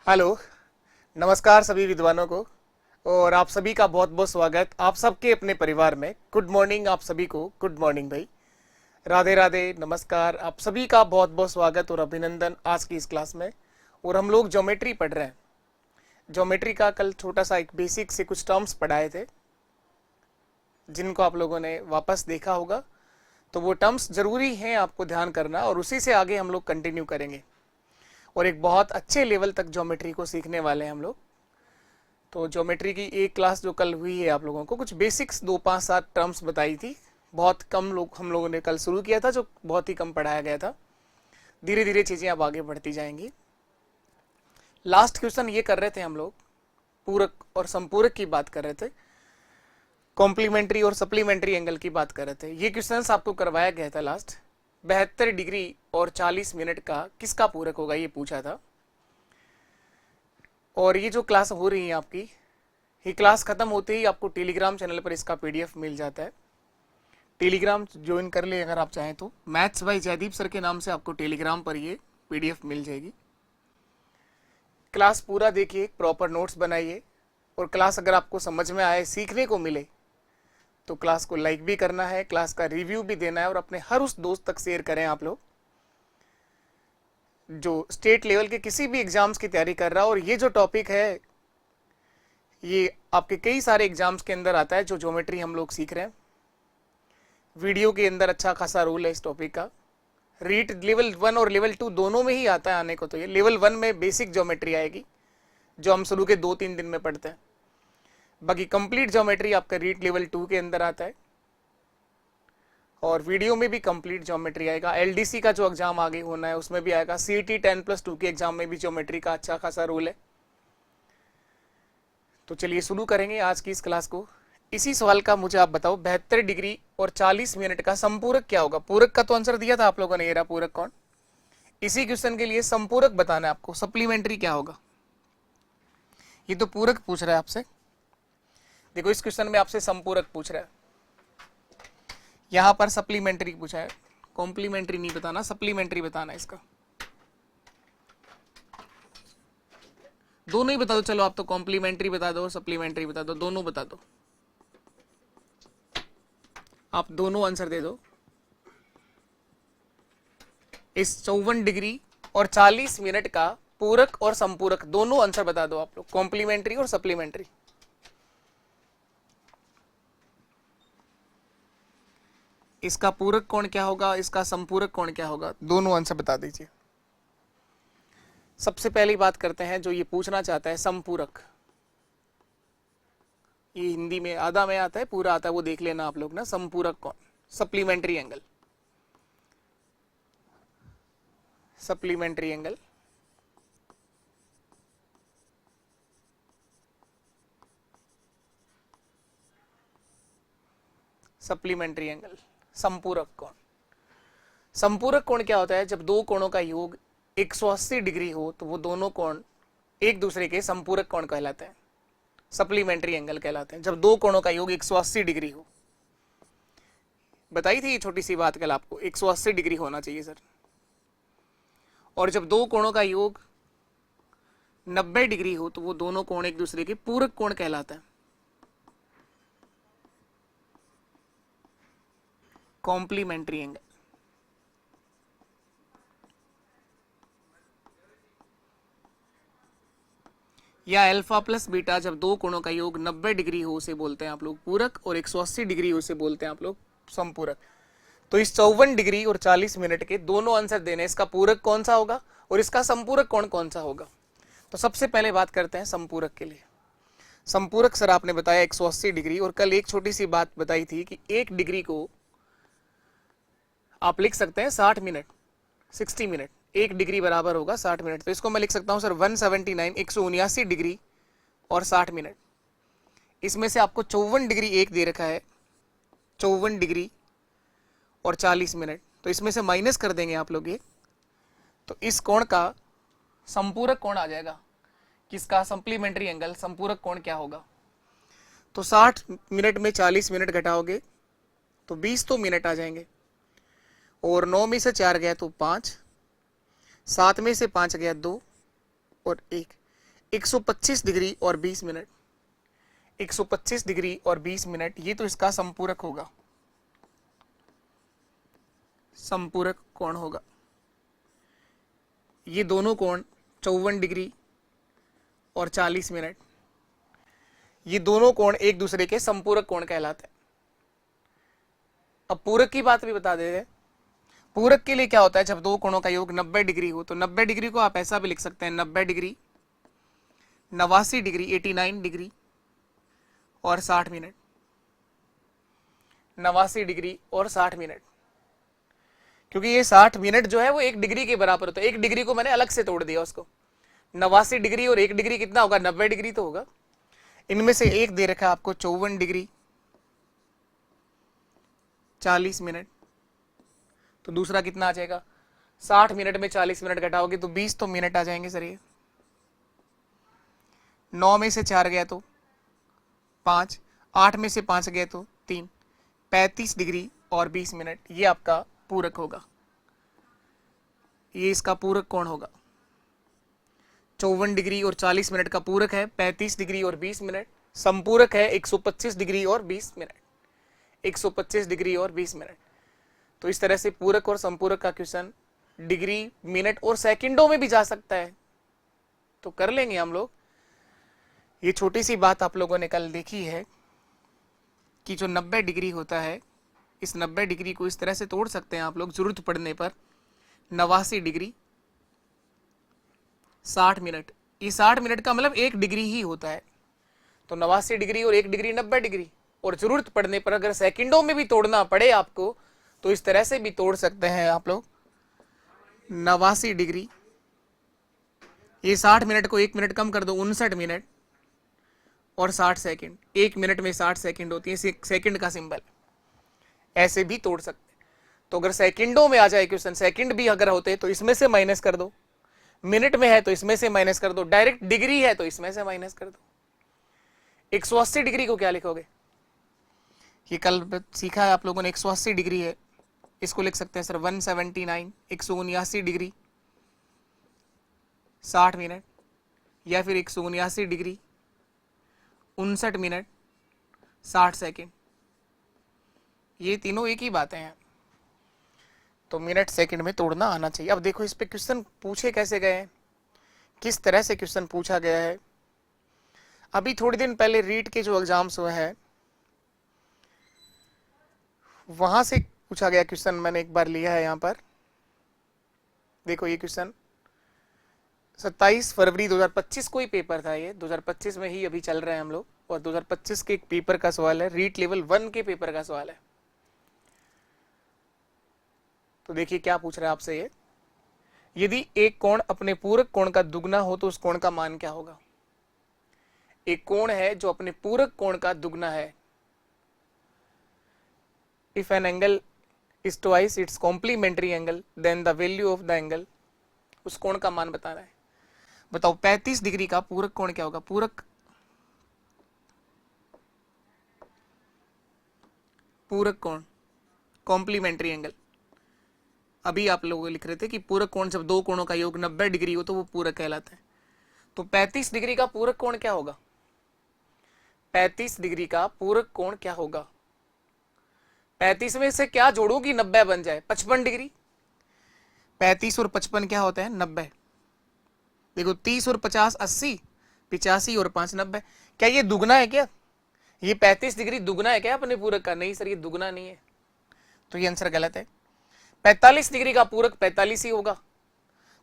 Hello. नमस्कार सभी विद्वानों को। और आप सभी का बहुत बहुत स्वागत आप सबके अपने परिवार में। गुड मॉर्निंग आप सभी को। गुड मॉर्निंग भाई। राधे राधे, नमस्कार। आप सभी का बहुत बहुत स्वागत और अभिनंदन आज की इस क्लास में। और हम लोग ज्योमेट्री पढ़ रहे हैं। ज्योमेट्री का कल छोटा सा एक बेसिक से कुछ टर्म्स पढ़ाए थे जिनको आप लोगों ने वापस देखा होगा। तो वो टर्म्स जरूरी हैं आपको ध्यान करना और उसी से आगे हम लोग कंटिन्यू करेंगे और एक बहुत अच्छे लेवल तक ज्योमेट्री को सीखने वाले हैं हम लोग। तो ज्योमेट्री की एक क्लास जो कल हुई है आप लोगों को कुछ बेसिक्स 2 5 7 टर्म्स बताई थी। बहुत कम लोग हम लोगों ने कल शुरू किया था, जो बहुत ही कम पढ़ाया गया था। धीरे धीरे चीज़ें अब आगे बढ़ती जाएंगी। लास्ट क्वेश्चन ये कर रहे थे हम लोग, पूरक और संपूरक की बात कर रहे थे, कॉम्प्लीमेंट्री और सप्लीमेंट्री एंगल की बात कर रहे थे। ये क्वेश्चन आपको करवाया गया था लास्ट। 72 डिग्री और 40 मिनट का किसका पूरक होगा ये पूछा था। और ये जो क्लास हो रही है आपकी, ये क्लास खत्म होते ही आपको टेलीग्राम चैनल पर इसका पीडीएफ मिल जाता है। टेलीग्राम ज्वाइन कर ले अगर आप चाहें तो। मैथ्स बाय जयदीप सर के नाम से आपको टेलीग्राम पर ये पीडीएफ मिल जाएगी। क्लास पूरा देखिए, प्रॉपर नोट्स बनाइए और क्लास अगर आपको समझ में आए, सीखने को मिले, तो क्लास को लाइक भी करना है, क्लास का रिव्यू भी देना है और अपने हर उस दोस्त तक शेयर करें। आप लोग जो स्टेट लेवल के किसी भी एग्जाम्स की तैयारी कर रहा है, और ये जो टॉपिक है ये आपके कई सारे एग्जाम्स के अंदर आता है, जो ज्योमेट्री हम लोग सीख रहे हैं। वीडियो के अंदर अच्छा खासा रोल है इस टॉपिक का। रीट लेवल 1 और लेवल 2 दोनों में ही आता है आने को। तो ये लेवल 1 में बेसिक ज्योमेट्री आएगी जो हम शुरू के 2 3 दिन में पढ़ते हैं। बाकी कंप्लीट ज्योमेट्री आपका रीट लेवल 2 के अंदर आता है और वीडियो में भी कंप्लीट ज्योमेट्री आएगा। एलडीसी का जो एग्जाम आगे होना है उसमें भी आएगा। सीईटी 10+2 के एग्जाम में भी ज्योमेट्री का अच्छा खासा रोल है। तो चलिए शुरू करेंगे आज की इस क्लास को। इसी सवाल का मुझे आप बताओ, 72 डिग्री और 40 मिनट का संपूरक क्या होगा। पूरक का तो आंसर दिया था आप लोगों ने, ये रहा पूरक कौन। इसी क्वेश्चन के लिए संपूरक बताना है आपको, सप्लीमेंट्री क्या होगा। ये तो पूरक पूछ रहा है आपसे। देखो इस क्वेश्चन में आपसे संपूरक पूछ रहा है, यहां पर सप्लीमेंट्री पूछा है। कॉम्प्लीमेंट्री नहीं बताना, सप्लीमेंट्री बताना। इसका दोनों ही बता दो। चलो आप तो कॉम्प्लीमेंट्री बता दो, सप्लीमेंट्री बता दो, दोनों बता दो। आप दोनों आंसर दे दो। इस 54 डिग्री और 40 मिनट का पूरक और संपूरक दोनों आंसर बता दो आप लोग, कॉम्प्लीमेंट्री और सप्लीमेंट्री। इसका पूरक कोण क्या होगा, इसका संपूरक कोण क्या होगा, दोनों आंसर बता दीजिए। सबसे पहली बात करते हैं, जो ये पूछना चाहता है संपूरक। ये हिंदी में आधा में आता है, पूरा आता है, वो देख लेना आप लोग ना। संपूरक कोण, supplementary angle, supplementary angle. Supplementary angle, संपूरक कोण। संपूरक कोण क्या होता है, जब दो कोणों का योग 180 डिग्री हो तो वो दोनों कोण एक दूसरे के संपूरक कोण कहलाते हैं, सप्लीमेंट्री एंगल कहलाते हैं। जब दो कोणों का योग 180 डिग्री हो, बताई थी ये छोटी सी बात कल आपको, 180 डिग्री होना चाहिए सर। और जब दो कोणों का योग 90 डिग्री हो तो वो दोनों कोण एक दूसरे के पूरक कोण कहलाता है, कॉम्प्लीमेंट्री एंगल। या अल्फा प्लस बीटा, जब दो कोणों का योग 90 डिग्री हो उसे बोलते हैं आप लोग पूरक, और 180 डिग्री हो उसे बोलते हैं आप लोग संपूरक। तो इस 54 डिग्री और 40 मिनट के दोनों आंसर देने, इसका पूरक कौन सा होगा और इसका संपूरक कौन सा होगा। तो सबसे पहले बात करते हैं संपूरक के लिए। संपूरक सर आपने बताया 180 डिग्री, और कल एक छोटी सी बात बताई थी कि 1 डिग्री को आप लिख सकते हैं 60 मिनट, 60 मिनट। 1 डिग्री बराबर होगा 60 मिनट। तो इसको मैं लिख सकता हूं सर 179, 179 डिग्री और 60 मिनट। इसमें से आपको 54 डिग्री एक दे रखा है, 54 डिग्री और 40 मिनट। तो इसमें से माइनस कर देंगे आप लोग ये, तो इस कोण का संपूरक कोण आ जाएगा। किसका, सप्लीमेंट्री एंगल। संपूरक कोण क्या होगा, तो 60 मिनट में 40 मिनट घटाओगे तो 20 तो मिनट आ जाएंगे, और 9 में से 4 गया तो 5, 7 में से 5 गया 2 और 1, 125 डिग्री और 20 मिनट, 125 डिग्री और 20 मिनट, ये तो इसका संपूरक होगा, संपूरक कोण होगा। ये दोनों कोण 54 डिग्री और 40 मिनट, ये दोनों कोण एक दूसरे के संपूरक कोण कहलाते हैं। अब पूरक की बात भी बता देते हैं। पूरक के लिए क्या होता है, जब दो कोणों का योग 90 डिग्री हो तो 90 डिग्री को आप ऐसा भी लिख सकते हैं, 90 डिग्री, 89 डिग्री, 89 डिग्री और 60 मिनट, 89 डिग्री और 60 मिनट, क्योंकि ये 60 मिनट जो है वो 1 डिग्री के बराबर होता है। 1 डिग्री को मैंने अलग से तोड़ दिया उसको। 89 डिग्री और 1 डिग्री कितना होगा, 90 डिग्री तो होगा। इनमें से एक दे रखा है आपको 54 डिग्री 40 मिनट, तो दूसरा कितना आ जाएगा, 60 मिनट में 40 मिनट घटाओगे तो 20 तो मिनट आ जाएंगे सर। ये 9 में से 4 गया तो 5, 8 में से 5 गए तो 3, 35 डिग्री और 20 मिनट, ये आपका पूरक होगा, ये इसका पूरक कोण होगा। 54 डिग्री और 40 मिनट का पूरक है 35 डिग्री और 20 मिनट, संपूरक है 125 डिग्री और 20 मिनट, 125 डिग्री और 20 मिनट। तो इस तरह से पूरक और संपूरक का क्वेश्चन डिग्री, मिनट और सेकंडों में भी जा सकता है, तो कर लेंगे हम लोग। ये छोटी सी बात आप लोगों ने कल देखी है कि जो 90 डिग्री होता है, इस 90 डिग्री को इस तरह से तोड़ सकते हैं आप लोग जरूरत पड़ने पर। 89 डिग्री 60 मिनट, ये 60 मिनट का मतलब 1 डिग्री ही होता है, तो 89 डिग्री और 1 डिग्री 90 डिग्री। और जरूरत पड़ने पर अगर सेकंडों में भी तोड़ना पड़े आपको तो इस तरह से भी तोड़ सकते हैं आप लोग। 89 डिग्री, ये 60 मिनट को 1 मिनट कम कर दो, 59 मिनट और 60 सेकंड। 1 मिनट में 60 सेकंड होती है, सेकंड का सिंबल, ऐसे भी तोड़ सकते हैं। तो अगर सेकंडों में आ जाए क्वेश्चन, सेकंड भी अगर होते तो इसमें से माइनस कर दो, मिनट में है तो इसमें से माइनस कर दो, डायरेक्ट डिग्री है तो इसमें से माइनस कर दो। 180 डिग्री को क्या लिखोगे, ये कल सीखा है आप लोगों ने, 180 डिग्री है, इसको लिख सकते हैं सर 179, 179 डिग्री 60 मिनट, या फिर 179 डिग्री 59 मिनट 60 सेकेंड, ये तीनों एक ही बातें हैं। तो मिनट सेकंड में तोड़ना आना चाहिए। अब देखो इस पे क्वेश्चन पूछे कैसे गए हैं, किस तरह से क्वेश्चन पूछा गया है। अभी थोड़ी दिन पहले रीट के जो एग्जाम्स हुए हैं वहां से पूछा गया क्वेश्चन, मैंने एक बार लिया है यहाँ पर। देखो ये क्वेश्चन 27 फरवरी 2025 को ही पेपर था, ये 2025 में ही अभी चल रहे हैं हम लोग, और 2025 के एक पेपर का सवाल है, रीट लेवल 1 के पेपर का सवाल है। तो देखिए क्या पूछ रहा है आपसे ये, यदि एक कोण अपने पूरक कोण का दुगना हो तो उस कोण का मान क्या होगा। एक कोण है जो अपने पूरक कोण का दुगना है, if an angle is twice its complementary angle then the value of the angle, उस कोण का मान बताना है। बताओ 35 डिग्री का पूरक कोण क्या होगा, पूरक कोण कॉम्प्लीमेंट्री एंगल। अभी आप लोग लिख रहे थे कि पूरक कोण जब दो कोणों का योग 90 डिग्री हो तो वो पूरक कहलाता है। तो 35 डिग्री का पूरक कोण क्या होगा, 35 डिग्री का पूरक कोण क्या होगा। 35 में से क्या जोड़ू कि 90 बन जाए, 55 डिग्री। 35 और 55 क्या होता है, 90। देखो 30 और 50 80, 85 और 5 90। क्या ये दुगना है क्या, ये 35 डिग्री दुगना है क्या अपने पूरक का, नहीं सर ये दुगना नहीं है, तो ये आंसर गलत है। 45 डिग्री का पूरक 45 ही होगा,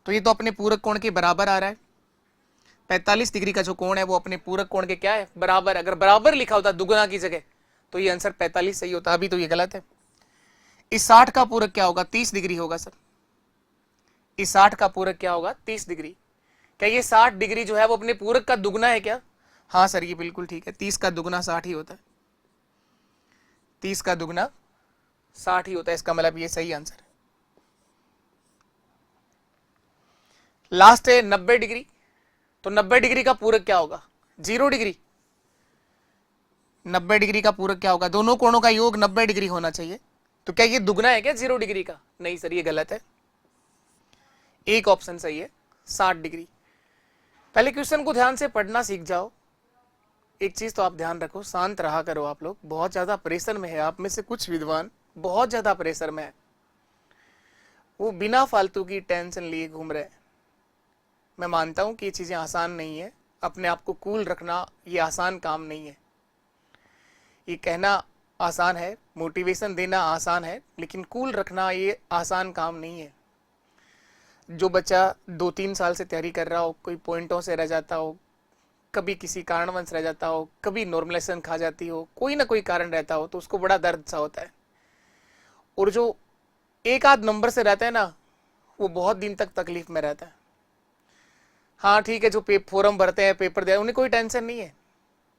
तो ये तो अपने पूरक कोण के बराबर आ रहा है। 45 डिग्री का जो कोण है वो अपने पूरक कोण के क्या है, बराबर। अगर बराबर लिखा होता दुगना की जगह तो ये आंसर 45 सही होता, अभी तो ये गलत है। इस 60 का पूरक क्या होगा, 30 डिग्री होगा सर। इस 60 का पूरक क्या होगा, 30 डिग्री। क्या ये 60 डिग्री जो है वो अपने पूरक का दुगना है क्या, हाँ सर ये बिल्कुल ठीक है, 30 का दुगना 60 ही होता है, 30 का दुगना 60 ही होता है, इसका मतलब ये सही आंसर है। लास्ट है 90 डिग्री, तो 90 डिग्री का पूरक क्या होगा, 0 डिग्री। 90 डिग्री का पूरक क्या होगा, दोनों कोणों का योग 90 डिग्री होना चाहिए, तो क्या ये दुगना है क्या 0 डिग्री का, नहीं सर ये गलत है, एक ऑप्शन सही है 60 डिग्री। पहले क्वेश्चन को ध्यान से पढ़ना सीख जाओ। एक चीज तो आप ध्यान रखो, शांत रहा करो। आप लोग बहुत ज्यादा प्रेशर में है, आप में से कुछ विद्वान बहुत ज्यादा प्रेशर में है, वो बिना फालतू की टेंशन लिए घूम रहे हैं। मैं मानता हूं कि ये चीजें आसान नहीं है, अपने आप को कूल रखना ये आसान काम नहीं है। ये कहना आसान है, मोटिवेशन देना आसान है, लेकिन कूल रखना ये आसान काम नहीं है। जो बच्चा 2-3 साल से तैयारी कर रहा हो, कोई पॉइंटों से रह जाता हो, कभी किसी कारणवश रह जाता हो, कभी नॉर्मलाइजेशन खा जाती हो, कोई ना कोई कारण रहता हो, तो उसको बड़ा दर्द सा होता है। और जो एक आध नंबर से रहता है ना, वो बहुत दिन तक तकलीफ में रहता है। हाँ ठीक है, जो फॉर्म भरते हैं, पेपर दे, उन्हें कोई टेंशन नहीं है,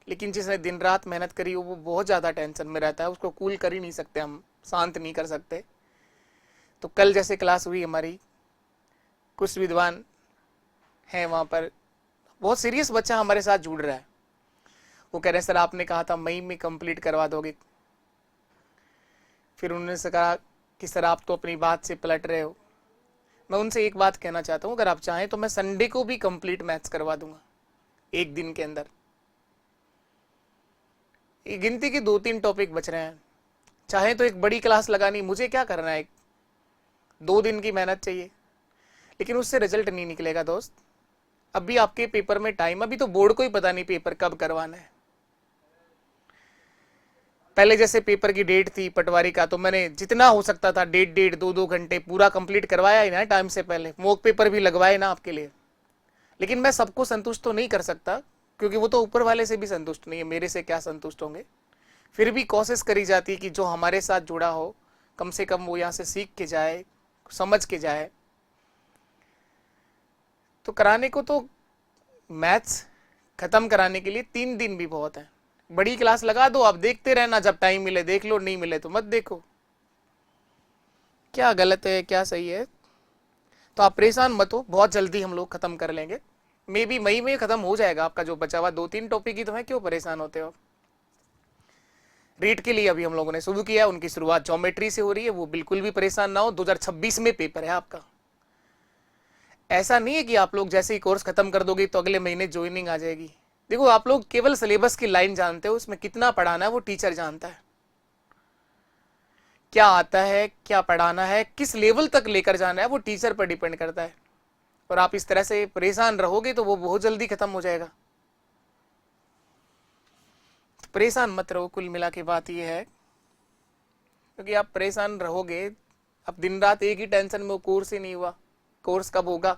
लेकिन जिसने दिन रात मेहनत करी हो वो बहुत ज़्यादा टेंशन में रहता है। उसको कूल कर ही नहीं सकते, हम शांत नहीं कर सकते। तो कल जैसे क्लास हुई हमारी, कुछ विद्वान हैं वहाँ पर, बहुत सीरियस बच्चा हमारे साथ जुड़ रहा है। वो कह रहे हैं सर आपने कहा था मई में कंप्लीट करवा दोगे। फिर उन्होंने से कहा कि सर आप तो अपनी बात से पलट रहे हो। मैं उनसे एक बात कहना चाहता हूँ, अगर आप चाहें तो मैं संडे को भी कंप्लीट मैथ्स करवा दूंगा, एक दिन के अंदर। ये गिनती के 2-3 टॉपिक बच रहे हैं, चाहे तो एक बड़ी क्लास लगानी, मुझे क्या करना है, 2 दिन की मेहनत चाहिए, लेकिन उससे रिजल्ट नहीं निकलेगा दोस्त। अभी आपके पेपर में टाइम, अभी तो बोर्ड को ही पता नहीं पेपर कब करवाना है। पहले जैसे पेपर की डेट थी पटवारी का, तो मैंने जितना हो सकता था 1.5 2-2 घंटे पूरा कंप्लीट करवाया ही ना टाइम से पहले, मॉक पेपर भी लगवाए ना आपके लिए। लेकिन मैं सबको संतुष्ट तो नहीं कर सकता, क्योंकि वो तो ऊपर वाले से भी संतुष्ट नहीं है, मेरे से क्या संतुष्ट होंगे। फिर भी कोशिश करी जाती है कि जो हमारे साथ जुड़ा हो कम से कम वो यहाँ से सीख के जाए, समझ के जाए। तो कराने को तो मैथ्स खत्म कराने के लिए 3 दिन भी बहुत है। बड़ी क्लास लगा दो, आप देखते रहना, जब टाइम मिले देख लो, नहीं मिले तो मत देखो। क्या गलत है क्या सही है, तो आप परेशान मत हो, बहुत जल्दी हम लोग खत्म कर लेंगे। मे बी मई में खत्म हो जाएगा आपका जो बचा हुआ 2-3 टॉपिक ही तो है, क्यों परेशान होते हो। रीट के लिए अभी हम लोगों ने शुरू किया, उनकी शुरुआत ज्योमेट्री से हो रही है, वो बिल्कुल भी परेशान ना हो। 2026 में पेपर है आपका। ऐसा नहीं है कि आप लोग जैसे ही कोर्स खत्म कर दोगे तो अगले महीने ज्वाइनिंग आ जाएगी। देखो आप लोग केवल सिलेबस की लाइन जानते हो, उसमें कितना पढ़ाना है वो टीचर जानता है। क्या आता है, क्या पढ़ाना है, किस लेवल तक लेकर जाना है, वो टीचर पर डिपेंड करता है। और आप इस तरह से परेशान रहोगे तो वो बहुत जल्दी खत्म हो जाएगा। तो परेशान मत रहो, कुल मिला के बात ये है, क्योंकि आप परेशान रहोगे, अब दिन रात एक ही टेंशन में, वो कोर्स ही नहीं हुआ, कोर्स कब होगा।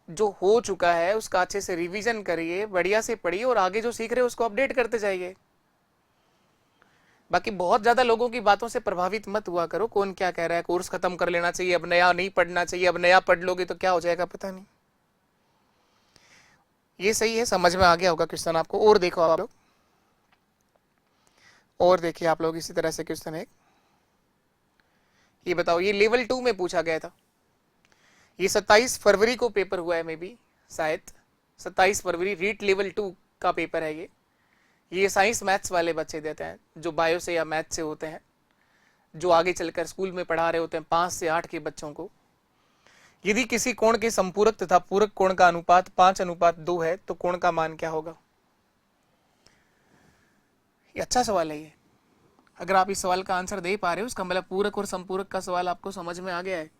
जो हो चुका है उसका अच्छे से रिवीजन करिए, बढ़िया से पढ़िए, और आगे जो सीख रहे हो उसको अपडेट करते जाइए। बाकी बहुत ज्यादा लोगों की बातों से प्रभावित मत हुआ करो, कौन क्या कह रहा है, कोर्स खत्म कर लेना चाहिए, अब नया नहीं पढ़ना चाहिए, अब नया पढ़ लोगे तो क्या हो जाएगा पता नहीं। ये सही है, समझ में आ गया होगा क्वेश्चन आपको। और देखो आप लोग, और देखिए आप लोग इसी तरह से क्वेश्चन है, ये बताओ, ये लेवल 2 में पूछा गया था। ये 27 फरवरी को पेपर हुआ है, मे बी शायद 27 फरवरी, रीट लेवल 2 का पेपर है ये साइंस मैथ्स वाले बच्चे देते हैं, जो बायो से या मैथ से होते हैं, जो आगे चलकर स्कूल में पढ़ा रहे होते हैं 5 से 8 के बच्चों को। यदि किसी कोण के संपूरक तथा पूरक कोण का अनुपात 5:2 है तो कोण का मान क्या होगा। ये अच्छा सवाल है ये। अगर आप इस सवाल का आंसर दे पा रहे हो, उसका मतलब पूरक और संपूरक का सवाल आपको समझ में आ गया है।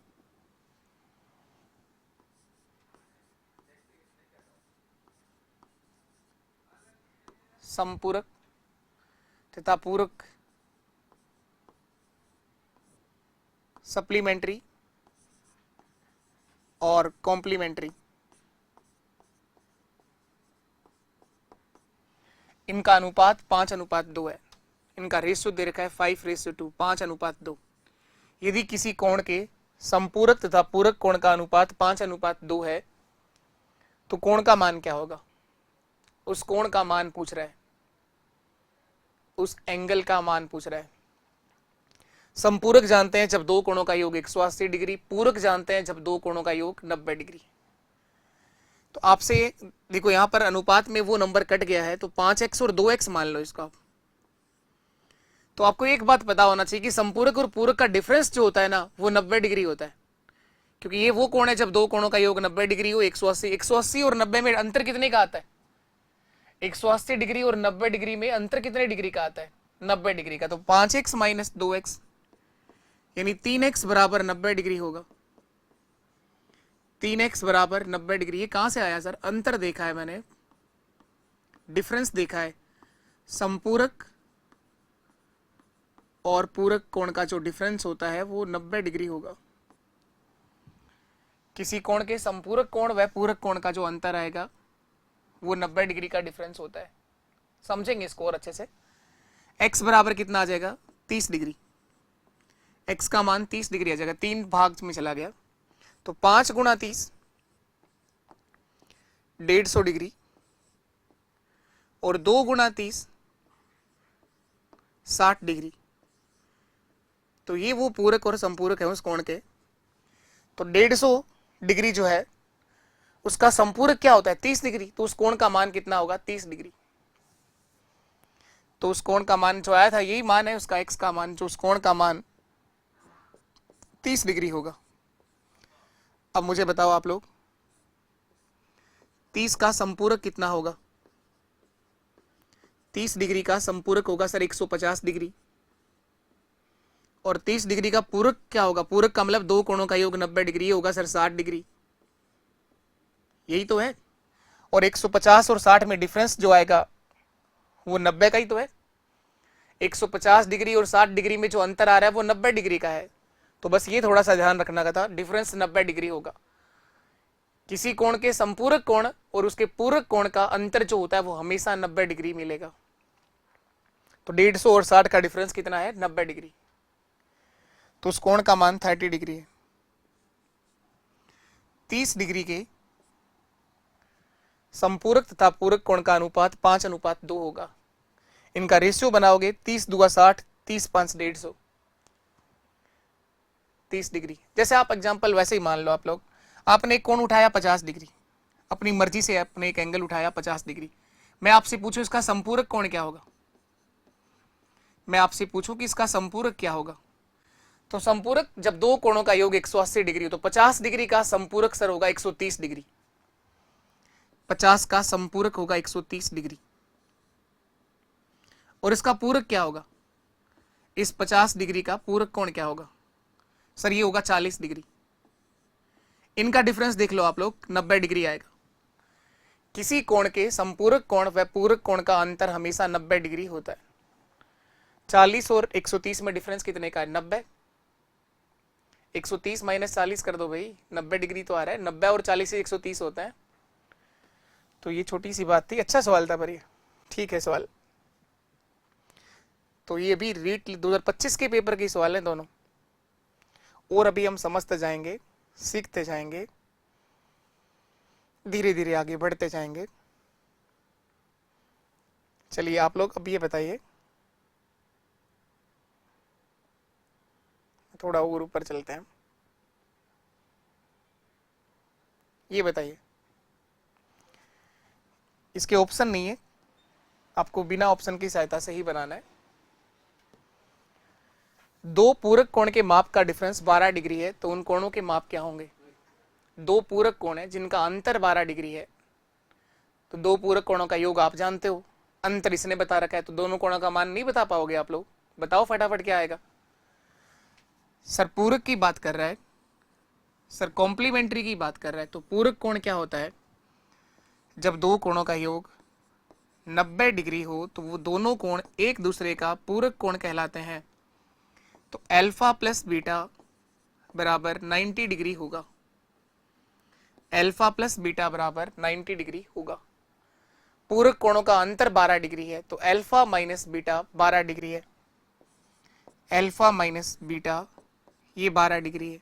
संपूरक तथा पूरक, सप्लीमेंट्री और कॉम्प्लीमेंट्री, इनका अनुपात 5:2 है। इनका रेशियो दे रखा है 5:2, 5:2। यदि किसी कोण के संपूरक तथा पूरक कोण का अनुपात 5:2 है तो कोण का मान क्या होगा। उस कोण का मान पूछ रहा है, उस एंगल का मान पूछ रहा है। संपूरक जानते हैं जब दो कोणों का योग 180 डिग्री, पूरक जानते हैं जब दो कोणों का योग 90 डिग्री। तो आपसे देखो यहां पर अनुपात में वो नंबर कट गया है, तो 5x और 2x मान लो इसका। तो आपको एक बात पता होना चाहिए कि संपूरक और पूरक का डिफरेंस जो होता है ना, वो 90 डिग्री होता है। क्योंकि ये वो कोण है जब दो कोणों का योग 90 डिग्री हो। 180 और 90 में अंतर कितने का आता है? 180 डिग्री और 90 डिग्री में अंतर कितने डिग्री का आता है? 90 डिग्री का। तो 5x माइनस 2x यानी 3x बराबर 90 डिग्री होगा। 3x बराबर 90 डिग्री। ये कहां से आया सर? अंतर देखा है मैंने, डिफरेंस देखा है। संपूरक और पूरक कोण का जो डिफरेंस होता है वो 90 डिग्री होगा। किसी कोण के संपूरक कोण व पूरक कोण का जो अंतर आएगा वो 90 डिग्री का डिफरेंस होता है। समझेंगे इसको और अच्छे से। x बराबर कितना आ जाएगा? 30 डिग्री। x का मान 30 डिग्री आ जाएगा, 3 भाग में चला गया तो 5 गुणा 30 150 डिग्री और 2 गुणा 30 60 डिग्री। तो ये वो पूरक और संपूरक है उस कोण के। तो 150 डिग्री जो है उसका संपूरक क्या होता है? 30 डिग्री। तो उस कोण का मान कितना होगा? 30 डिग्री। तो उस कोण का मान जो आया था यही मान है उसका, x का मान, जो उस कोण का मान 30 डिग्री होगा। अब मुझे बताओ आप लोग, 30 का संपूरक कितना होगा? 30 डिग्री का संपूरक होगा सर 150 डिग्री और 30 डिग्री का पूरक क्या होगा? पूरक का मतलब दो कोणों का योग 90 डिग्री होगा सर 60 डिग्री। यही तो है। और 150 और 60 में डिफरेंस जो आएगा वो 90 का ही तो है। 150 डिग्री और 60 डिग्री में जो अंतर आ रहा है वो 90 डिग्री का है। तो बस ये थोड़ा सा ध्यान रखना का था, डिफरेंस 90 डिग्री होगा। किसी कोण के संपूरक कोण और उसके पूरक कोण का अंतर जो होता है वो हमेशा 90 डिग्री मिलेगा। तो 150 और 60 का डिफरेंस कितना है? 90 डिग्री। तो उस कोण का मान 30 डिग्री है। 30 डिग्री के संपूरक तथा पूरक कोण का अनुपात 5:2 होगा। इनका रेशियो बनाओगे 30 दूगा 60, 30 5 150, 30 डिग्री। जैसे आप एग्जांपल वैसे ही मान लो, आप लोग आपने एक कोण उठाया 50 डिग्री, अपनी मर्जी से आपने एक एंगल उठाया 50 डिग्री। मैं आपसे पूछूं इसका संपूरक कोण क्या होगा? मैं आपसे पूछूं कि इसका संपूरक क्या होगा? तो संपूरक जब दो कोणों का योग 180 डिग्री हो तो 50 डिग्री का संपूरक सर होगा 130 डिग्री। 50 का संपूरक होगा 130 डिग्री। और इसका पूरक क्या होगा? इस 50 डिग्री का पूरक कोण क्या होगा? सर ये होगा 40 डिग्री। इनका डिफरेंस देख लो आप लोग, 90 डिग्री आएगा। किसी कोण के संपूरक कोण व पूरक कोण का अंतर हमेशा 90 डिग्री होता है। 40 और 130 में डिफरेंस कितने का है? 90। 130 माइनस 40 कर दो भाई, 90 डिग्री तो आ रहा है। 90 और 40 से 130 होता है। तो ये छोटी सी बात थी। अच्छा सवाल था पर ये ठीक है सवाल। तो ये अभी रीट 2025 के पेपर के सवाल हैं दोनों। और अभी हम समझते जाएंगे, सीखते जाएंगे, धीरे धीरे आगे बढ़ते जाएंगे। चलिए आप लोग अब ये बताइए, थोड़ा और ऊपर चलते हैं। ये बताइए, इसके ऑप्शन नहीं है, आपको बिना ऑप्शन की सहायता से ही बनाना है। दो पूरक कोण के माप का डिफरेंस 12 डिग्री है तो उन कोणों के माप क्या होंगे? दो पूरक कोण है जिनका अंतर 12 डिग्री है। तो दो पूरक कोणों का योग आप जानते हो, अंतर इसने बता रखा है, तो दोनों कोणों का मान नहीं बता पाओगे आप लोग। बताओ फटाफट क्या आएगा? सर पूरक की बात कर रहा है, सर कॉम्प्लीमेंट्री की बात कर रहा है। तो पूरक कोण क्या होता है? जब दो कोणों का योग 90 डिग्री हो तो वो दोनों कोण एक दूसरे का पूरक कोण कहलाते हैं। तो अल्फा प्लस बीटा बराबर 90 डिग्री होगा। अल्फा प्लस बीटा बराबर 90 डिग्री होगा। पूरक कोणों का अंतर 12 डिग्री है तो अल्फा माइनस बीटा 12 डिग्री है। अल्फा माइनस बीटा ये 12 डिग्री है।